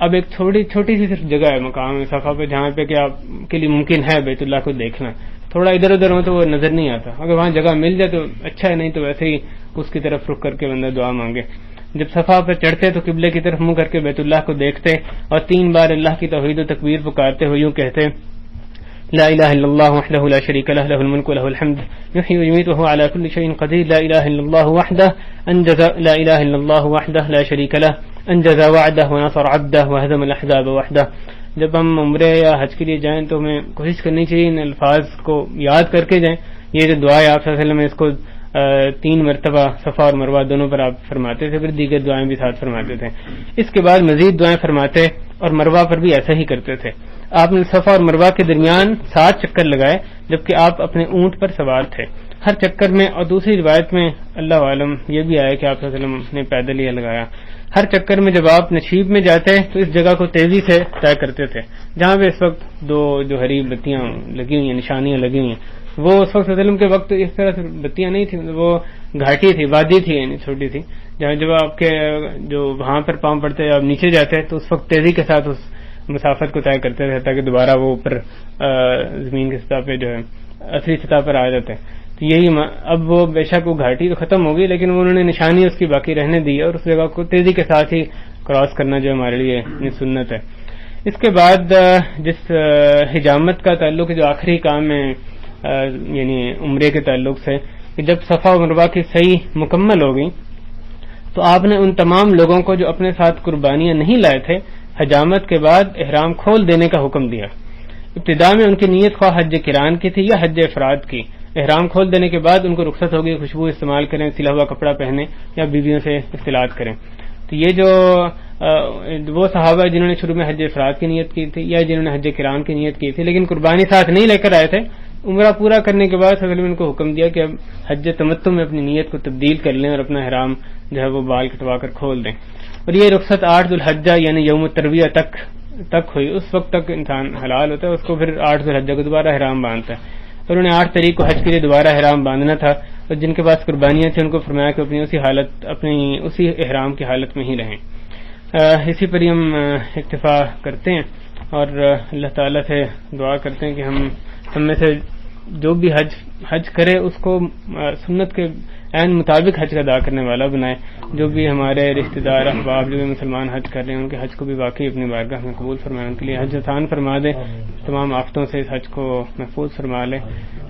Speaker 1: اب ایک چھوٹی سی صرف جگہ ہے مقام صفا پہ جہاں پہ کہ آپ کے لیے ممکن ہے بیت اللہ کو دیکھنا. تھوڑا ادھر ادھر ہو تو وہ نظر نہیں آتا، اگر وہاں جگہ مل جائے تو اچھا ہے، نہیں تو ویسے ہی اس کی طرف رخ کر کے بندہ دعا مانگے. جب صفا پر چڑھتے تو قبلے کی طرف منہ کر کے بیت اللہ کو دیکھتے اور 3 بار اللہ کی توحید و تکبیر پکارتے ہوئے یوں کہتے لا الہ الا اللہ وحدہ لا شریک لہ لہ الملک ولہ الحمد یحیی ویمیت وہو علی کل شیء قدیر لا الہ الا اللہ وحدہ انجز لا الہ الا اللہ وحدہ لا شریک لہ انجز وعدہ ونصر عبدہ وہزم الاحزاب وحدہ. جب ہم عمرے یا حج کے لیے جائیں تو ہمیں کوشش کرنی چاہیے ان الفاظ کو یاد کر کے جائیں. یہ جو دعا ہے آپ صلی اللہ علیہ وسلم اس کو 3 مرتبہ صفا اور مروہ دونوں پر آپ فرماتے تھے، پھر دیگر دعائیں بھی ساتھ فرماتے تھے. اس کے بعد مزید دعائیں فرماتے اور مروہ پر بھی ایسا ہی کرتے تھے. آپ نے صفا اور مروہ کے درمیان 7 چکر لگائے جبکہ آپ اپنے اونٹ پر سوار تھے. ہر چکر میں، اور دوسری روایت میں اللہ عالم یہ بھی آیا کہ آپ صلی اللہ علیہ وسلم نے پیدل ہی لگایا. ہر چکر میں جب آپ نشیب میں جاتے تو اس جگہ کو تیزی سے طے کرتے تھے جہاں پہ اس وقت 2 جو ہری بتیاں لگی ہوئی ہیں، نشانیاں لگی ہوئی ہیں. وہ اس وقت وسلم کے وقت اس طرح سے بتیاں نہیں تھیں، وہ گھاٹی تھی، وادی تھی، یعنی چھوٹی تھی، جہاں جب آپ کے جو وہاں پر پاؤں پڑتے آپ نیچے جاتے تو اس وقت تیزی کے ساتھ اس مسافت کو طے کرتے تھے تاکہ دوبارہ وہ اوپر زمین کی سطح پہ جو ہے اصلی سطح پر آ جاتے. تو یہی اب وہ بے شک وہ گھاٹی تو ختم ہو گئی لیکن انہوں نے نشانی اس کی باقی رہنے دی اور اس جگہ کو تیزی کے ساتھ ہی کراس کرنا جو ہمارے لیے سنت ہے. اس کے بعد جس حجامت کا تعلق جو آخری کام ہے یعنی عمرے کے تعلق سے کہ جب صفا و مروہ کی صحیح مکمل ہو گئی تو آپ نے ان تمام لوگوں کو جو اپنے ساتھ قربانیاں نہیں لائے تھے حجامت کے بعد احرام کھول دینے کا حکم دیا. ابتدا میں ان کی نیت خواہ حج قران کی تھی یا حج افراد کی. احرام کھول دینے کے بعد ان کو رخصت ہوگی خوشبو استعمال کریں، سلا ہوا کپڑا پہنیں یا بیویوں سے اختلاط کریں. تو یہ جو وہ صحابہ جنہوں نے شروع میں حج افراد کی نیت کی تھی یا جنہوں نے حج قران کی نیت کی تھی لیکن قربانی ساتھ نہیں لے کر آئے تھے، عمرہ پورا کرنے کے بعد صلی اللہ علیہ وسلم نے ان کو حکم دیا کہ اب حج تمتع میں اپنی نیت کو تبدیل کر لیں اور اپنا احرام جو ہے وہ بال کٹوا کر کھول دیں. اور یہ رخصت 8 ذو الحجہ یعنی یوم الترویہ تک ہوئی، اس وقت تک انسان حلال ہوتا ہے، اس کو پھر 8 ذو الحجہ کو دوبارہ احرام باندھتا ہے. اور انہوں نے 8 تاریخ کو حج کے لیے دوبارہ احرام باندھنا تھا، اور جن کے پاس قربانیاں تھیں ان کو فرمایا کہ اپنی اسی احرام کی حالت میں ہی رہیں. اسی پر ہی ہم اکتفا کرتے ہیں اور اللہ تعالیٰ سے دعا کرتے ہیں کہ ہم میں سے جو بھی حج کرے اس کو سنت کے عین مطابق حج کا ادا کرنے والا بنائے. جو بھی ہمارے رشتہ دار احباب جو بھی مسلمان حج کر رہے ہیں ان کے حج کو بھی واقعی اپنی بارگاہ میں قبول فرمائے، ان کے لیے حج آسان فرما دے، تمام آفتوں سے اس حج کو محفوظ فرما لے.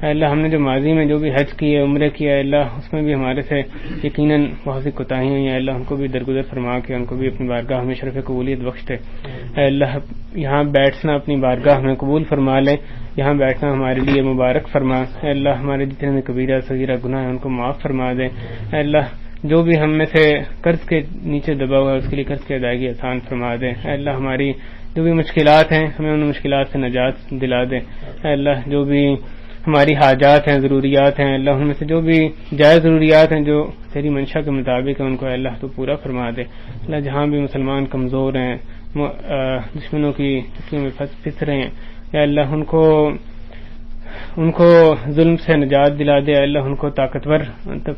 Speaker 1: اے اللہ ہم نے جو ماضی میں جو بھی حج کیے عمرے کیا ہے اللہ اس میں بھی ہمارے سے یقیناً بہت سی کوتاہیاں ہوئی ہیں، اللہ ان کو بھی درگزر فرما کے ان کو بھی اپنی بارگاہ میں شرف قبولیت بخش دے. اے اللہ یہاں بیٹھنا اپنی بارگاہ میں قبول فرما لے، یہاں بیٹھنا ہمارے لیے مبارک فرما. اے اللہ ہمارے جتنے بھی کبیرہ صغیرہ گناہ ہیں ان کو معاف فرما دے. اے اللہ جو بھی ہم میں سے قرض کے نیچے دبا ہوا ہے اس کے لیے قرض کی ادائیگی آسان فرما دے. اے اللہ ہماری جو بھی مشکلات ہیں ہمیں ان مشکلات سے نجات دلا دے. اے اللہ جو بھی ہماری حاجات ہیں ضروریات ہیں اللہ ان میں سے جو بھی جائز ضروریات ہیں جو تیری منشا کے مطابق ہیں ان کو اے اللہ تو پورا فرما دے. اللہ جہاں بھی مسلمان کمزور ہیں دشمنوں کی چکیوں میں پھنس رہے ہیں یا اللہ ان کو ظلم سے نجات دلا دے. اللہ ان کو طاقتور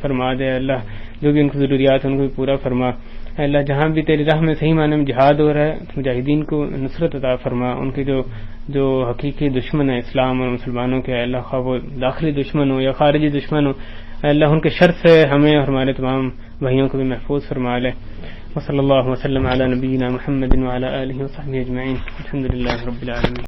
Speaker 1: فرما دے. اللہ جو بھی ان کی ضروریات ہیں ان کو بھی پورا فرما. اللہ جہاں بھی تیری راہ میں صحیح معنی میں جہاد ہو رہا ہے مجاہدین کو نصرت عطا فرما. ان کے جو حقیقی دشمن ہیں اسلام اور مسلمانوں کے اللہ خواہ وہ داخلی دشمن ہو یا خارجی دشمن ہو اللہ ان کے شر سے ہمیں اور ہمارے تمام بھائیوں کو بھی محفوظ فرما لے. وصلی اللہ وسلم علی نبینا محمد وعلی آلہ وصحبہ اجمعین. الحمد للہ رب العالمین.